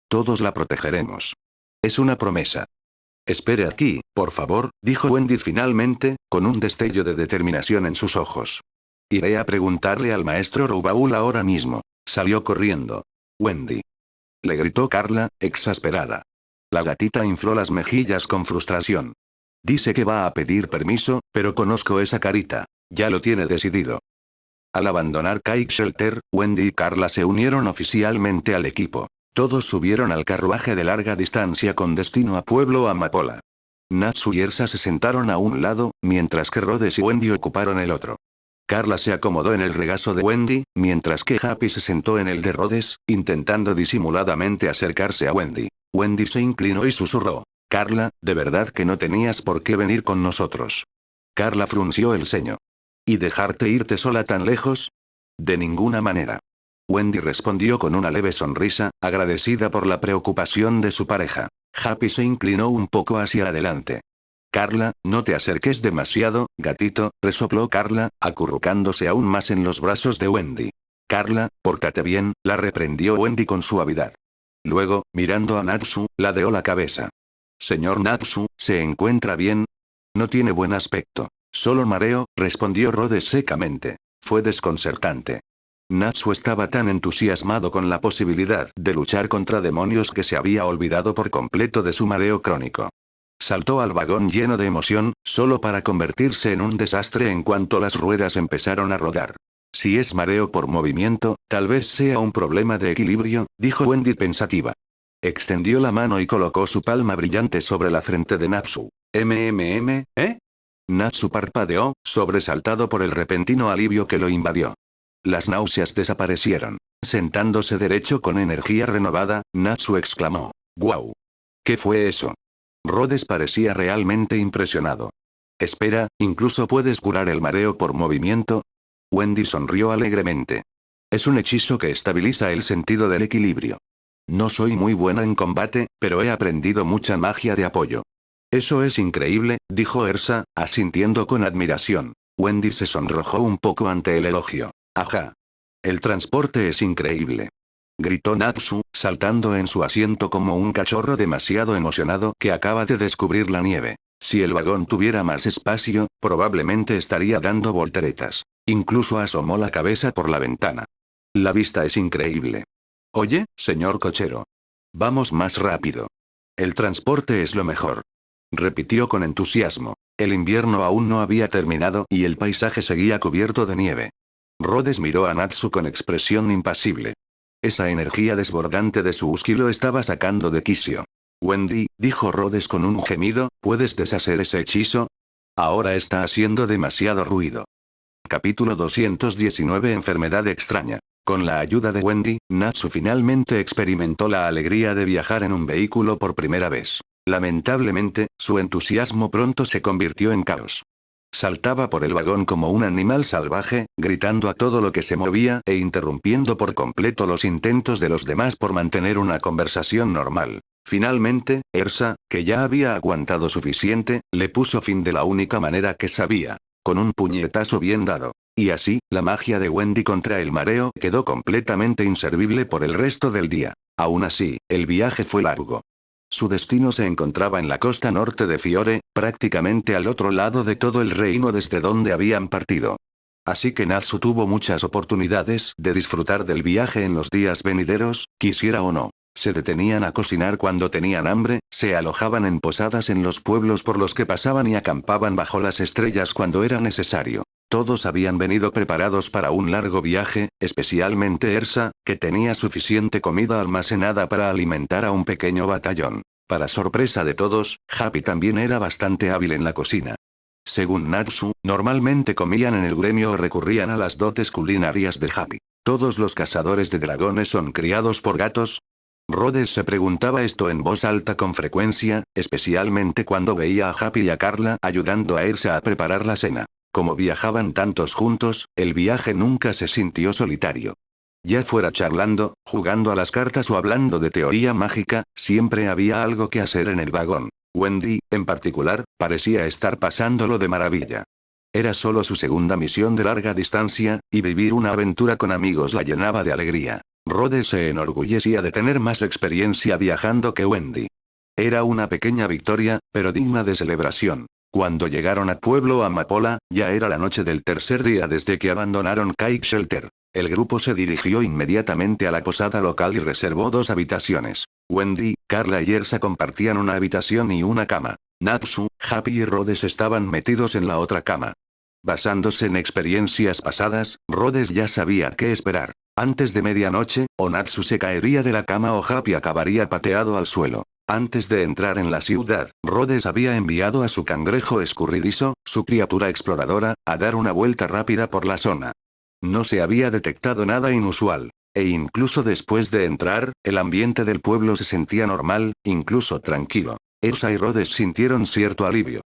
Todos la protegeremos. Es una promesa. Espere aquí, por favor, dijo Wendy finalmente, con un destello de determinación en sus ojos. Iré a preguntarle al maestro Rubaul ahora mismo. Salió corriendo. Wendy. Le gritó Carla, exasperada. La gatita infló las mejillas con frustración. Dice que va a pedir permiso, pero conozco esa carita. Ya lo tiene decidido. Al abandonar Kite Shelter, Wendy y Carla se unieron oficialmente al equipo. Todos subieron al carruaje de larga distancia con destino a Pueblo Amapola. Natsu y Elsa se sentaron a un lado, mientras que Rhodes y Wendy ocuparon el otro. Carla se acomodó en el regazo de Wendy, mientras que Happy se sentó en el de Rhodes, intentando disimuladamente acercarse a Wendy. Wendy se inclinó y susurró. Carla, de verdad que no tenías por qué venir con nosotros. Carla frunció el ceño. ¿Y dejarte irte sola tan lejos? De ninguna manera. Wendy respondió con una leve sonrisa, agradecida por la preocupación de su pareja. Happy se inclinó un poco hacia adelante. Carla, no te acerques demasiado, gatito, resopló Carla, acurrucándose aún más en los brazos de Wendy. Carla, pórtate bien, la reprendió Wendy con suavidad. Luego, mirando a Natsu, ladeó la cabeza. Señor Natsu, ¿se encuentra bien? No tiene buen aspecto. Solo mareo, respondió Rhodes secamente. Fue desconcertante. Natsu estaba tan entusiasmado con la posibilidad de luchar contra demonios que se había olvidado por completo de su mareo crónico. Saltó al vagón lleno de emoción, solo para convertirse en un desastre en cuanto las ruedas empezaron a rodar. Si es mareo por movimiento, tal vez sea un problema de equilibrio, dijo Wendy pensativa. Extendió la mano y colocó su palma brillante sobre la frente de Natsu. ¿Eh? Natsu parpadeó, sobresaltado por el repentino alivio que lo invadió. Las náuseas desaparecieron. Sentándose derecho con energía renovada, Natsu exclamó. ¡Guau! ¿Qué fue eso? Rhodes parecía realmente impresionado. Espera, ¿incluso puedes curar el mareo por movimiento? Wendy sonrió alegremente. Es un hechizo que estabiliza el sentido del equilibrio. No soy muy buena en combate, pero he aprendido mucha magia de apoyo. Eso es increíble, dijo Elsa, asintiendo con admiración. Wendy se sonrojó un poco ante el elogio. Ajá. El transporte es increíble. Gritó Natsu, saltando en su asiento como un cachorro demasiado emocionado que acaba de descubrir la nieve. Si el vagón tuviera más espacio, probablemente estaría dando volteretas. Incluso asomó la cabeza por la ventana. La vista es increíble. Oye, señor cochero. Vamos más rápido. El transporte es lo mejor. Repitió con entusiasmo. El invierno aún no había terminado y el paisaje seguía cubierto de nieve. Rhodes miró a Natsu con expresión impasible. Esa energía desbordante de su husky lo estaba sacando de quicio. Wendy, dijo Rhodes con un gemido, ¿puedes deshacer ese hechizo? Ahora está haciendo demasiado ruido. Capítulo 219 Enfermedad extraña. Con la ayuda de Wendy, Natsu finalmente experimentó la alegría de viajar en un vehículo por primera vez. Lamentablemente, su entusiasmo pronto se convirtió en caos. Saltaba por el vagón como un animal salvaje, gritando a todo lo que se movía e interrumpiendo por completo los intentos de los demás por mantener una conversación normal. Finalmente, Ersa, que ya había aguantado suficiente, le puso fin de la única manera que sabía. Con un puñetazo bien dado. Y así, la magia de Wendy contra el mareo quedó completamente inservible por el resto del día. Aún así, el viaje fue largo. Su destino se encontraba en la costa norte de Fiore, prácticamente al otro lado de todo el reino desde donde habían partido. Así que Natsu tuvo muchas oportunidades de disfrutar del viaje en los días venideros, quisiera o no. Se detenían a cocinar cuando tenían hambre, se alojaban en posadas en los pueblos por los que pasaban y acampaban bajo las estrellas cuando era necesario. Todos habían venido preparados para un largo viaje, especialmente Ersa, que tenía suficiente comida almacenada para alimentar a un pequeño batallón. Para sorpresa de todos, Happy también era bastante hábil en la cocina. Según Natsu, normalmente comían en el gremio o recurrían a las dotes culinarias de Happy. ¿Todos los cazadores de dragones son criados por gatos? Rhodes se preguntaba esto en voz alta con frecuencia, especialmente cuando veía a Happy y a Carla ayudando a Ersa a preparar la cena. Como viajaban tantos juntos, el viaje nunca se sintió solitario. Ya fuera charlando, jugando a las cartas o hablando de teoría mágica, siempre había algo que hacer en el vagón. Wendy, en particular, parecía estar pasándolo de maravilla. Era solo su segunda misión de larga distancia, y vivir una aventura con amigos la llenaba de alegría. Rhodes se enorgullecía de tener más experiencia viajando que Wendy. Era una pequeña victoria, pero digna de celebración. Cuando llegaron a Pueblo Amapola, ya era la noche del tercer día desde que abandonaron Kite Shelter. El grupo se dirigió inmediatamente a la posada local y reservó 2 habitaciones. Wendy, Carla y Ersa compartían una habitación y una cama. Natsu, Happy y Rhodes estaban metidos en la otra cama. Basándose en experiencias pasadas, Rhodes ya sabía qué esperar. Antes de medianoche, o Natsu se caería de la cama o Happy acabaría pateado al suelo. Antes de entrar en la ciudad, Rhodes había enviado a su cangrejo escurridizo, su criatura exploradora, a dar una vuelta rápida por la zona. No se había detectado nada inusual. E incluso después de entrar, el ambiente del pueblo se sentía normal, incluso tranquilo. Ersa y Rhodes sintieron cierto alivio.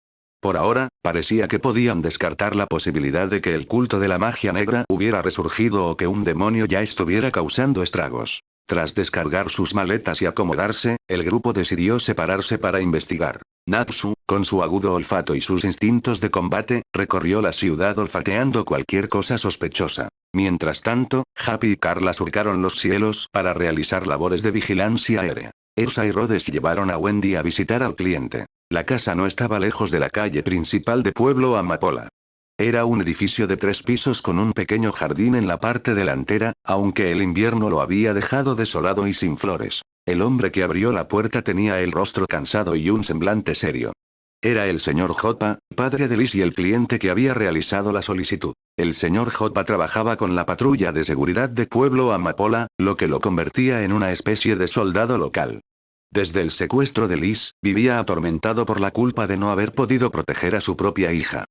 Por ahora, parecía que podían descartar la posibilidad de que el culto de la magia negra hubiera resurgido o que un demonio ya estuviera causando estragos. Tras descargar sus maletas y acomodarse, el grupo decidió separarse para investigar. Natsu, con su agudo olfato y sus instintos de combate, recorrió la ciudad olfateando cualquier cosa sospechosa. Mientras tanto, Happy y Carla surcaron los cielos para realizar labores de vigilancia aérea. Ersa y Rhodes llevaron a Wendy a visitar al cliente. La casa no estaba lejos de la calle principal de Pueblo Amapola. Era un edificio de 3 pisos con un pequeño jardín en la parte delantera, aunque el invierno lo había dejado desolado y sin flores. El hombre que abrió la puerta tenía el rostro cansado y un semblante serio. Era el señor Joppa, padre de Liz y el cliente que había realizado la solicitud. El señor Joppa trabajaba con la patrulla de seguridad de Pueblo Amapola, lo que lo convertía en una especie de soldado local. Desde el secuestro de Liz, vivía atormentado por la culpa de no haber podido proteger a su propia hija.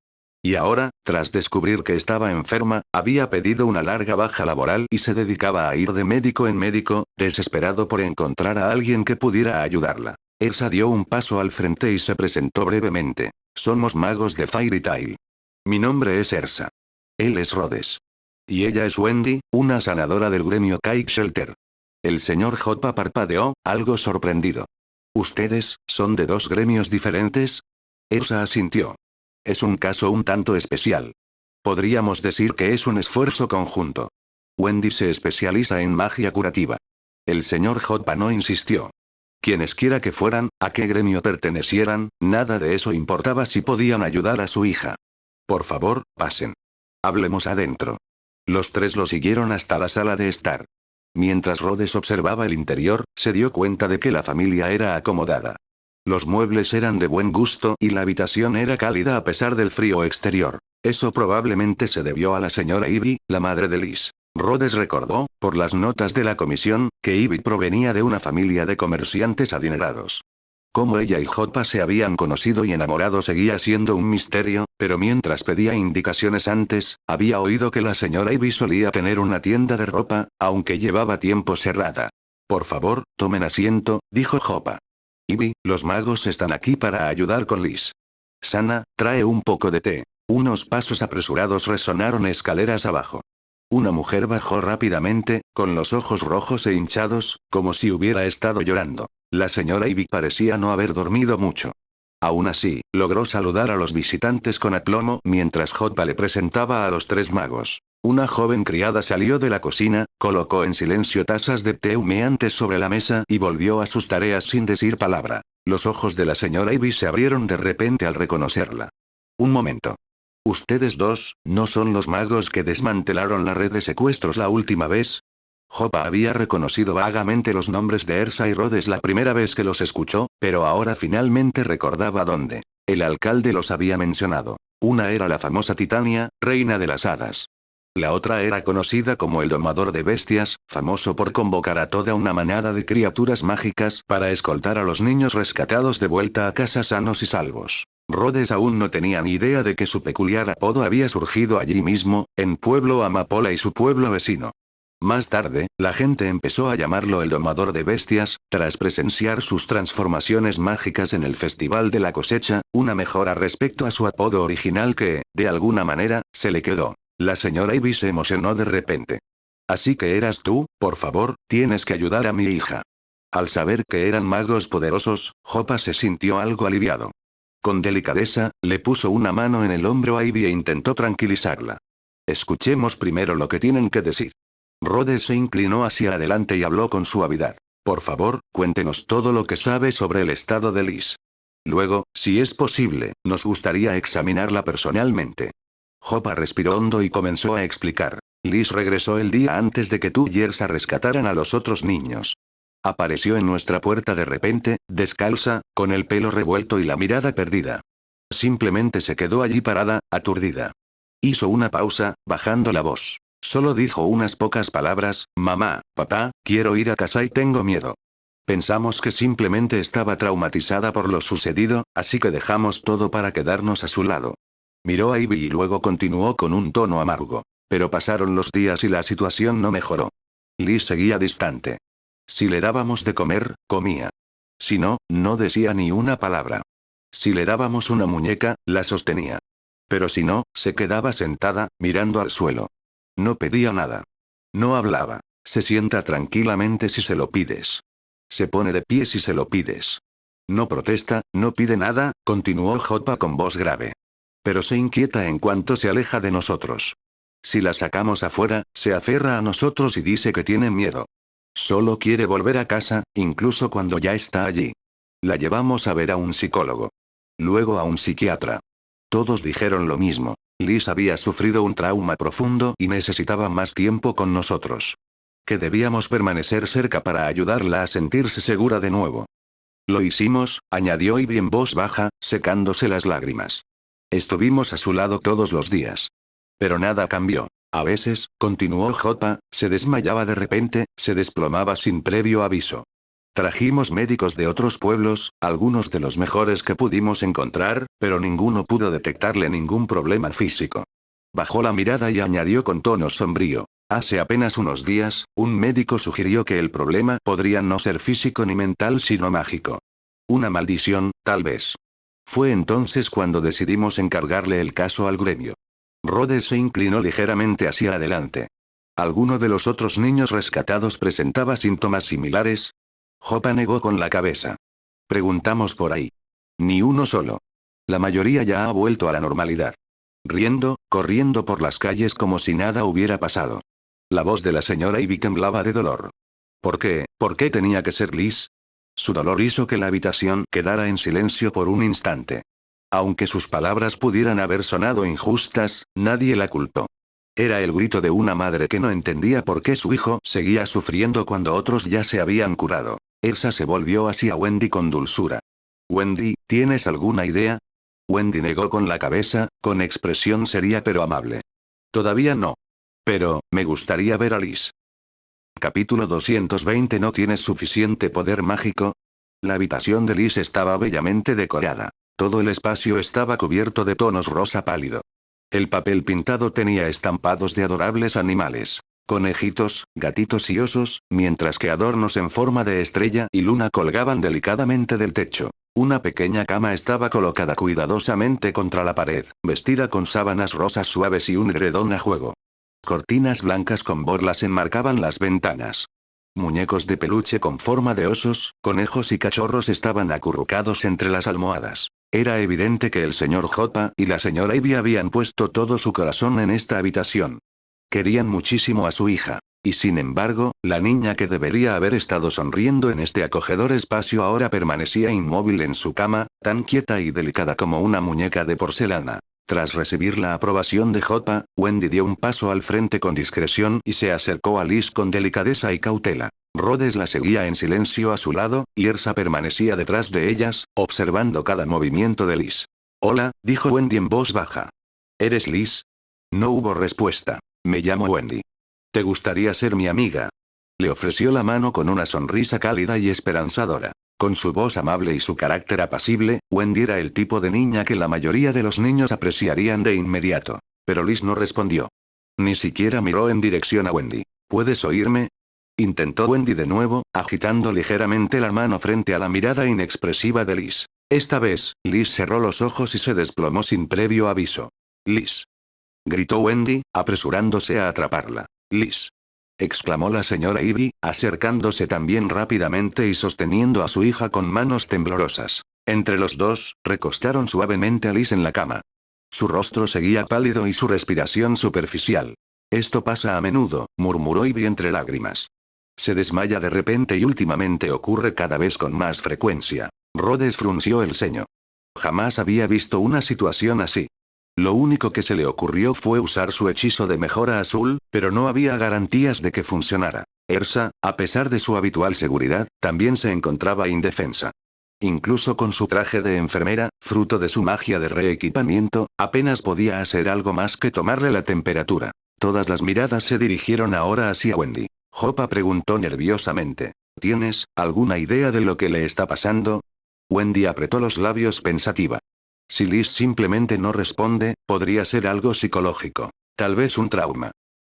Y ahora, tras descubrir que estaba enferma, había pedido una larga baja laboral y se dedicaba a ir de médico en médico, desesperado por encontrar a alguien que pudiera ayudarla. Ersa dio un paso al frente y se presentó brevemente. Somos magos de Fairy Tail. Mi nombre es Ersa. Él es Rhodes. Y ella es Wendy, una sanadora del gremio Kite Shelter. El señor Joppa parpadeó, algo sorprendido. ¿Ustedes, son de 2 gremios diferentes? Ersa asintió. Es un caso un tanto especial. Podríamos decir que es un esfuerzo conjunto. Wendy se especializa en magia curativa. El señor Joppa no insistió. Quienesquiera que fueran, a qué gremio pertenecieran, nada de eso importaba si podían ayudar a su hija. Por favor, pasen. Hablemos adentro. Los tres lo siguieron hasta la sala de estar. Mientras Rhodes observaba el interior, se dio cuenta de que la familia era acomodada. Los muebles eran de buen gusto y la habitación era cálida a pesar del frío exterior. Eso probablemente se debió a la señora Ivy, la madre de Liz. Rhodes recordó, por las notas de la comisión, que Ivy provenía de una familia de comerciantes adinerados. Cómo ella y Hoppa se habían conocido y enamorado seguía siendo un misterio, pero mientras pedía indicaciones antes, había oído que la señora Ivy solía tener una tienda de ropa, aunque llevaba tiempo cerrada. Por favor, tomen asiento, dijo Hoppa. Ivy, los magos están aquí para ayudar con Liz. Sana, trae un poco de té. Unos pasos apresurados resonaron escaleras abajo. Una mujer bajó rápidamente, con los ojos rojos e hinchados, como si hubiera estado llorando. La señora Ivy parecía no haber dormido mucho. Aún así, logró saludar a los visitantes con aplomo mientras Hoppa le presentaba a los tres magos. Una joven criada salió de la cocina, colocó en silencio tazas de té humeantes sobre la mesa y volvió a sus tareas sin decir palabra. Los ojos de la señora Ivy se abrieron de repente al reconocerla. Un momento. ¿Ustedes dos, no son los magos que desmantelaron la red de secuestros la última vez? Hoppa había reconocido vagamente los nombres de Ersa y Rhodes la primera vez que los escuchó, pero ahora finalmente recordaba dónde. El alcalde los había mencionado. Una era la famosa Titania, reina de las hadas. La otra era conocida como el domador de bestias, famoso por convocar a toda una manada de criaturas mágicas para escoltar a los niños rescatados de vuelta a casa sanos y salvos. Rhodes aún no tenía ni idea de que su peculiar apodo había surgido allí mismo, en Pueblo Amapola y su pueblo vecino. Más tarde, la gente empezó a llamarlo el domador de bestias, tras presenciar sus transformaciones mágicas en el Festival de la Cosecha, una mejora respecto a su apodo original que, de alguna manera, se le quedó. La señora Ivy se emocionó de repente. Así que eras tú, por favor, tienes que ayudar a mi hija. Al saber que eran magos poderosos, Hoppa se sintió algo aliviado. Con delicadeza, le puso una mano en el hombro a Ivy e intentó tranquilizarla. Escuchemos primero lo que tienen que decir. Rhodes se inclinó hacia adelante y habló con suavidad. Por favor, cuéntenos todo lo que sabe sobre el estado de Liz. Luego, si es posible, nos gustaría examinarla personalmente. Hoppa respiró hondo y comenzó a explicar. Liz regresó el día antes de que tú y Ersa rescataran a los otros niños. Apareció en nuestra puerta de repente, descalza, con el pelo revuelto y la mirada perdida. Simplemente se quedó allí parada, aturdida. Hizo una pausa, bajando la voz. Solo dijo unas pocas palabras, mamá, papá, quiero ir a casa y tengo miedo. Pensamos que simplemente estaba traumatizada por lo sucedido, así que dejamos todo para quedarnos a su lado. Miró a Ivy y luego continuó con un tono amargo. Pero pasaron los días y la situación no mejoró. Liz seguía distante. Si le dábamos de comer, comía. Si no, no decía ni una palabra. Si le dábamos una muñeca, la sostenía. Pero si no, se quedaba sentada, mirando al suelo. No pedía nada. No hablaba. Se sienta tranquilamente si se lo pides. Se pone de pie si se lo pides. No protesta, no pide nada, continuó Hoppa con voz grave. Pero se inquieta en cuanto se aleja de nosotros. Si la sacamos afuera, se aferra a nosotros y dice que tiene miedo. Solo quiere volver a casa, incluso cuando ya está allí. La llevamos a ver a un psicólogo. Luego a un psiquiatra. Todos dijeron lo mismo. Liz había sufrido un trauma profundo y necesitaba más tiempo con nosotros. Que debíamos permanecer cerca para ayudarla a sentirse segura de nuevo. Lo hicimos, añadió Ivy en voz baja, secándose las lágrimas. Estuvimos a su lado todos los días. Pero nada cambió. A veces, continuó Hoppa, se desmayaba de repente, se desplomaba sin previo aviso. Trajimos médicos de otros pueblos, algunos de los mejores que pudimos encontrar, pero ninguno pudo detectarle ningún problema físico. Bajó la mirada y añadió con tono sombrío. Hace apenas unos días, un médico sugirió que el problema podría no ser físico ni mental sino mágico. Una maldición, tal vez. Fue entonces cuando decidimos encargarle el caso al gremio. Rhodes se inclinó ligeramente hacia adelante. ¿Alguno de los otros niños rescatados presentaba síntomas similares? Hoppa negó con la cabeza. Preguntamos por ahí. Ni uno solo. La mayoría ya ha vuelto a la normalidad. Riendo, corriendo por las calles como si nada hubiera pasado. La voz de la señora Ivy temblaba de dolor. ¿Por qué? ¿Por qué tenía que ser Liz? Su dolor hizo que la habitación quedara en silencio por un instante. Aunque sus palabras pudieran haber sonado injustas, nadie la culpó. Era el grito de una madre que no entendía por qué su hijo seguía sufriendo cuando otros ya se habían curado. Elsa se volvió hacia Wendy con dulzura. Wendy, ¿tienes alguna idea? Wendy negó con la cabeza, con expresión seria pero amable. Todavía no. Pero, me gustaría ver a Liz. Capítulo 220. ¿No tienes suficiente poder mágico? La habitación de Liz estaba bellamente decorada. Todo el espacio estaba cubierto de tonos rosa pálido. El papel pintado tenía estampados de adorables animales. Conejitos, gatitos y osos, mientras que adornos en forma de estrella y luna colgaban delicadamente del techo. Una pequeña cama estaba colocada cuidadosamente contra la pared, vestida con sábanas rosas suaves y un edredón a juego. Cortinas blancas con borlas enmarcaban las ventanas. Muñecos de peluche con forma de osos, conejos y cachorros estaban acurrucados entre las almohadas. Era evidente que el señor J y la señora Ivy habían puesto todo su corazón en esta habitación. Querían muchísimo a su hija. Y sin embargo, la niña que debería haber estado sonriendo en este acogedor espacio ahora permanecía inmóvil en su cama, tan quieta y delicada como una muñeca de porcelana. Tras recibir la aprobación de J, Wendy dio un paso al frente con discreción y se acercó a Liz con delicadeza y cautela. Rhodes la seguía en silencio a su lado, y Elsa permanecía detrás de ellas, observando cada movimiento de Liz. Hola, dijo Wendy en voz baja. ¿Eres Liz? No hubo respuesta. Me llamo Wendy. ¿Te gustaría ser mi amiga? Le ofreció la mano con una sonrisa cálida y esperanzadora. Con su voz amable y su carácter apacible, Wendy era el tipo de niña que la mayoría de los niños apreciarían de inmediato. Pero Liz no respondió. Ni siquiera miró en dirección a Wendy. ¿Puedes oírme? Intentó Wendy de nuevo, agitando ligeramente la mano frente a la mirada inexpresiva de Liz. Esta vez, Liz cerró los ojos y se desplomó sin previo aviso. Liz. Gritó Wendy, apresurándose a atraparla. Liz. Exclamó la señora Ivy, acercándose también rápidamente y sosteniendo a su hija con manos temblorosas. Entre los dos, recostaron suavemente a Liz en la cama. Su rostro seguía pálido y su respiración superficial. Esto pasa a menudo, murmuró Ivy entre lágrimas. Se desmaya de repente y últimamente ocurre cada vez con más frecuencia. Rhodes frunció el ceño. Jamás había visto una situación así. Lo único que se le ocurrió fue usar su hechizo de mejora azul, pero no había garantías de que funcionara. Elsa, a pesar de su habitual seguridad, también se encontraba indefensa. Incluso con su traje de enfermera, fruto de su magia de reequipamiento, apenas podía hacer algo más que tomarle la temperatura. Todas las miradas se dirigieron ahora hacia Wendy. Jopa preguntó nerviosamente. ¿Tienes alguna idea de lo que le está pasando? Wendy apretó los labios pensativa. Si Liz simplemente no responde, podría ser algo psicológico. Tal vez un trauma.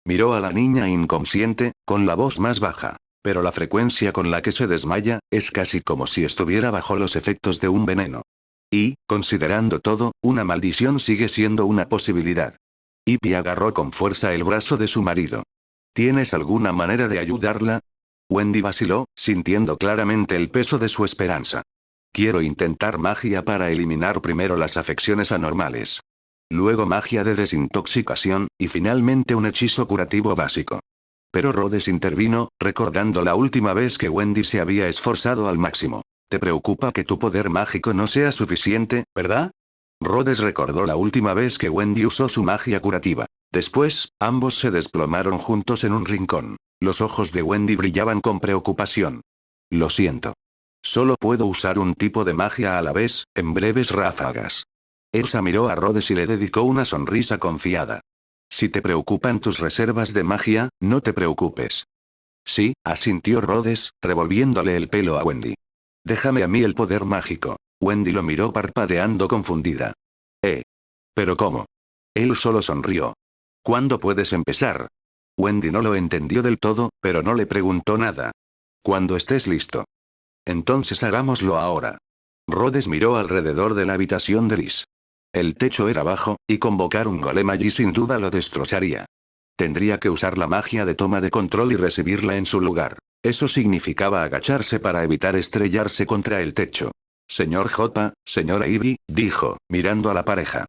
Miró a la niña inconsciente, con la voz más baja. Pero la frecuencia con la que se desmaya, es casi como si estuviera bajo los efectos de un veneno. Y, considerando todo, una maldición sigue siendo una posibilidad. Ivy agarró con fuerza el brazo de su marido. ¿Tienes alguna manera de ayudarla? Wendy vaciló, sintiendo claramente el peso de su esperanza. Quiero intentar magia para eliminar primero las afecciones anormales. Luego magia de desintoxicación, y finalmente un hechizo curativo básico. Pero Rhodes intervino, recordando la última vez que Wendy se había esforzado al máximo. ¿Te preocupa que tu poder mágico no sea suficiente, verdad? Rhodes recordó la última vez que Wendy usó su magia curativa. Después, ambos se desplomaron juntos en un rincón. Los ojos de Wendy brillaban con preocupación. Lo siento. Solo puedo usar un tipo de magia a la vez, en breves ráfagas. Elsa miró a Rhodes y le dedicó una sonrisa confiada. Si te preocupan tus reservas de magia, no te preocupes. Sí, asintió Rhodes, revolviéndole el pelo a Wendy. Déjame a mí el poder mágico. Wendy lo miró parpadeando confundida. ¿Pero cómo? Él solo sonrió. ¿Cuándo puedes empezar? Wendy no lo entendió del todo, pero no le preguntó nada. Cuando estés listo. Entonces hagámoslo ahora. Rhodes miró alrededor de la habitación de Liz. El techo era bajo, y convocar un golem allí sin duda lo destrozaría. Tendría que usar la magia de toma de control y recibirla en su lugar. Eso significaba agacharse para evitar estrellarse contra el techo. Señor J, señora Ivy, dijo, mirando a la pareja.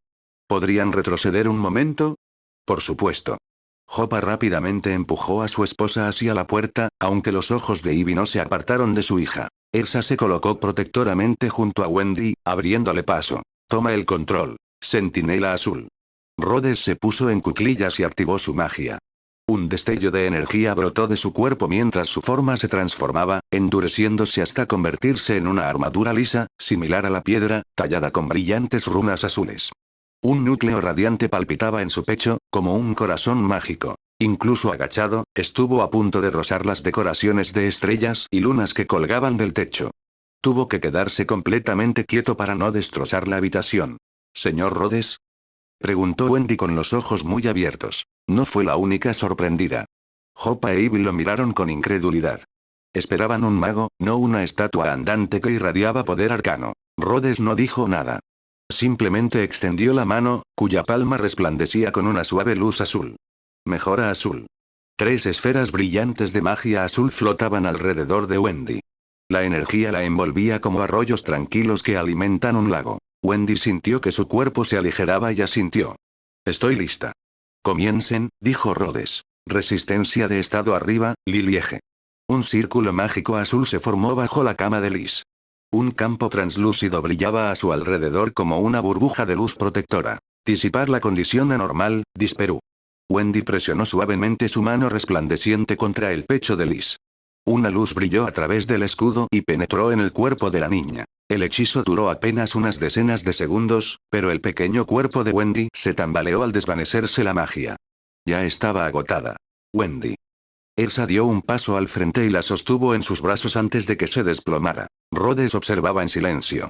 ¿Podrían retroceder un momento? Por supuesto. Jopa rápidamente empujó a su esposa hacia la puerta, aunque los ojos de Ivy no se apartaron de su hija. Ersa se colocó protectoramente junto a Wendy, abriéndole paso. Toma el control. Centinela azul. Rhodes se puso en cuclillas y activó su magia. Un destello de energía brotó de su cuerpo mientras su forma se transformaba, endureciéndose hasta convertirse en una armadura lisa, similar a la piedra, tallada con brillantes runas azules. Un núcleo radiante palpitaba en su pecho, como un corazón mágico. Incluso agachado, estuvo a punto de rozar las decoraciones de estrellas y lunas que colgaban del techo. Tuvo que quedarse completamente quieto para no destrozar la habitación. ¿Señor Rhodes? Preguntó Wendy con los ojos muy abiertos. No fue la única sorprendida. Hoppa e Ivy lo miraron con incredulidad. Esperaban un mago, no una estatua andante que irradiaba poder arcano. Rhodes no dijo nada. Simplemente extendió la mano, cuya palma resplandecía con una suave luz azul. Mejora azul. 3 esferas brillantes de magia azul flotaban alrededor de Wendy. La energía la envolvía como arroyos tranquilos que alimentan un lago. Wendy sintió que su cuerpo se aligeraba y asintió. Estoy lista. Comiencen, dijo Rhodes. Resistencia de estado arriba, Lilieje. Un círculo mágico azul se formó bajo la cama de Liz. Un campo translúcido brillaba a su alrededor como una burbuja de luz protectora. Disipar la condición anormal, disperú. Wendy presionó suavemente su mano resplandeciente contra el pecho de Liz. Una luz brilló a través del escudo y penetró en el cuerpo de la niña. El hechizo duró apenas unas decenas de segundos, pero el pequeño cuerpo de Wendy se tambaleó al desvanecerse la magia. Ya estaba agotada. Wendy. Ersa dio un paso al frente y la sostuvo en sus brazos antes de que se desplomara. Rhodes observaba en silencio.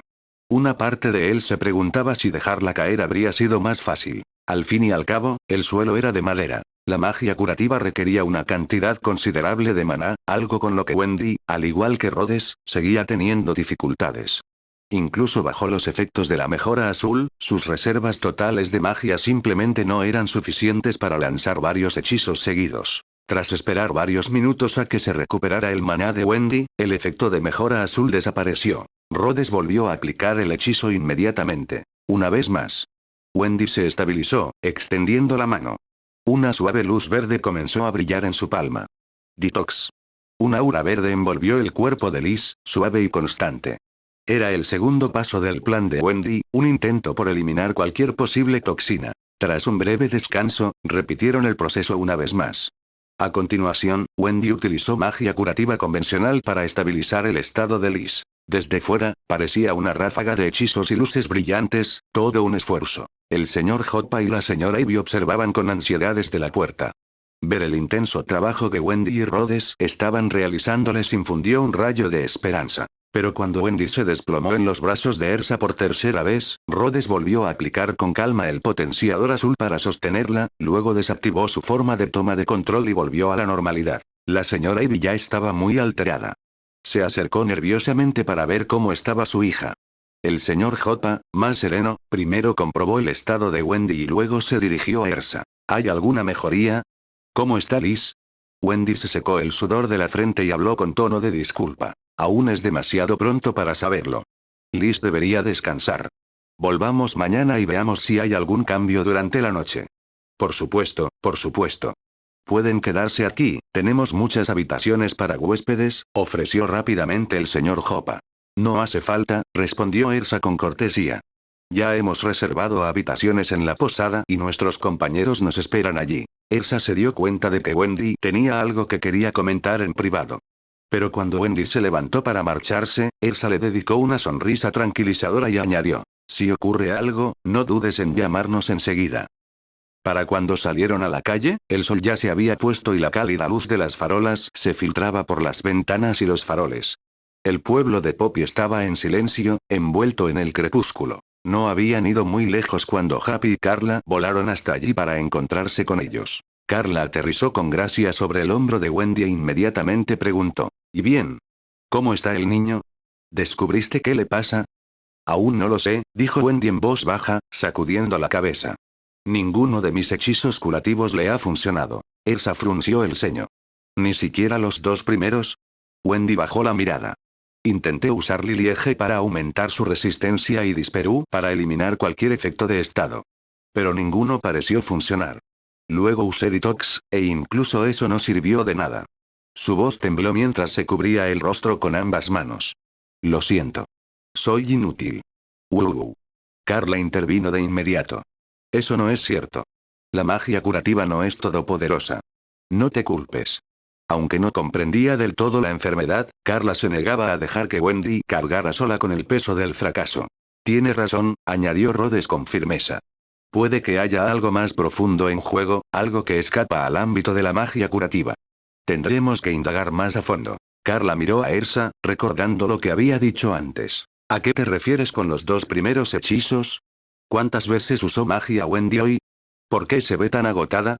Una parte de él se preguntaba si dejarla caer habría sido más fácil. Al fin y al cabo, el suelo era de madera. La magia curativa requería una cantidad considerable de maná, algo con lo que Wendy, al igual que Rhodes, seguía teniendo dificultades. Incluso bajo los efectos de la mejora azul, sus reservas totales de magia simplemente no eran suficientes para lanzar varios hechizos seguidos. Tras esperar varios minutos a que se recuperara el maná de Wendy, el efecto de mejora azul desapareció. Rhodes volvió a aplicar el hechizo inmediatamente. Una vez más. Wendy se estabilizó, extendiendo la mano. Una suave luz verde comenzó a brillar en su palma. Detox. Un aura verde envolvió el cuerpo de Liz, suave y constante. Era el segundo paso del plan de Wendy, un intento por eliminar cualquier posible toxina. Tras un breve descanso, repitieron el proceso una vez más. A continuación, Wendy utilizó magia curativa convencional para estabilizar el estado de Liz. Desde fuera, parecía una ráfaga de hechizos y luces brillantes, todo un esfuerzo. El señor Hoppa y la señora Ivy observaban con ansiedad desde la puerta. Ver el intenso trabajo que Wendy y Rhodes estaban realizando les infundió un rayo de esperanza. Pero cuando Wendy se desplomó en los brazos de Ersa por tercera vez, Rhodes volvió a aplicar con calma el potenciador azul para sostenerla, luego desactivó su forma de toma de control y volvió a la normalidad. La señora Ivy ya estaba muy alterada. Se acercó nerviosamente para ver cómo estaba su hija. El señor Hoppa, más sereno, primero comprobó el estado de Wendy y luego se dirigió a Ersa. ¿Hay alguna mejoría? ¿Cómo está Liz? Wendy se secó el sudor de la frente y habló con tono de disculpa. Aún es demasiado pronto para saberlo. Liz debería descansar. Volvamos mañana y veamos si hay algún cambio durante la noche. Por supuesto, por supuesto. Pueden quedarse aquí, tenemos muchas habitaciones para huéspedes, ofreció rápidamente el señor Hoppa. No hace falta, respondió Ersa con cortesía. Ya hemos reservado habitaciones en la posada y nuestros compañeros nos esperan allí. Ersa se dio cuenta de que Wendy tenía algo que quería comentar en privado. Pero cuando Wendy se levantó para marcharse, Ersa le dedicó una sonrisa tranquilizadora y añadió: si ocurre algo, no dudes en llamarnos enseguida. Para cuando salieron a la calle, el sol ya se había puesto y la cálida luz de las farolas se filtraba por las ventanas y los faroles. El pueblo de Poppy estaba en silencio, envuelto en el crepúsculo. No habían ido muy lejos cuando Happy y Carla volaron hasta allí para encontrarse con ellos. Carla aterrizó con gracia sobre el hombro de Wendy e inmediatamente preguntó: ¿y bien? ¿Cómo está el niño? ¿Descubriste qué le pasa? Aún no lo sé, dijo Wendy en voz baja, sacudiendo la cabeza. Ninguno de mis hechizos curativos le ha funcionado. Ersa frunció el ceño. ¿Ni siquiera los 2 primeros? Wendy bajó la mirada. Intenté usar Lilieje para aumentar su resistencia y Disperú para eliminar cualquier efecto de estado. Pero ninguno pareció funcionar. Luego usé Detox, e incluso eso no sirvió de nada. Su voz tembló mientras se cubría el rostro con ambas manos. Lo siento. Soy inútil. Carla intervino de inmediato. Eso no es cierto. La magia curativa no es todopoderosa. No te culpes. Aunque no comprendía del todo la enfermedad, Carla se negaba a dejar que Wendy cargara sola con el peso del fracaso. Tiene razón, añadió Rhodes con firmeza. Puede que haya algo más profundo en juego, algo que escapa al ámbito de la magia curativa. Tendremos que indagar más a fondo. Carla miró a Ersa, recordando lo que había dicho antes. ¿A qué te refieres con los dos primeros hechizos? ¿Cuántas veces usó magia Wendy hoy? ¿Por qué se ve tan agotada?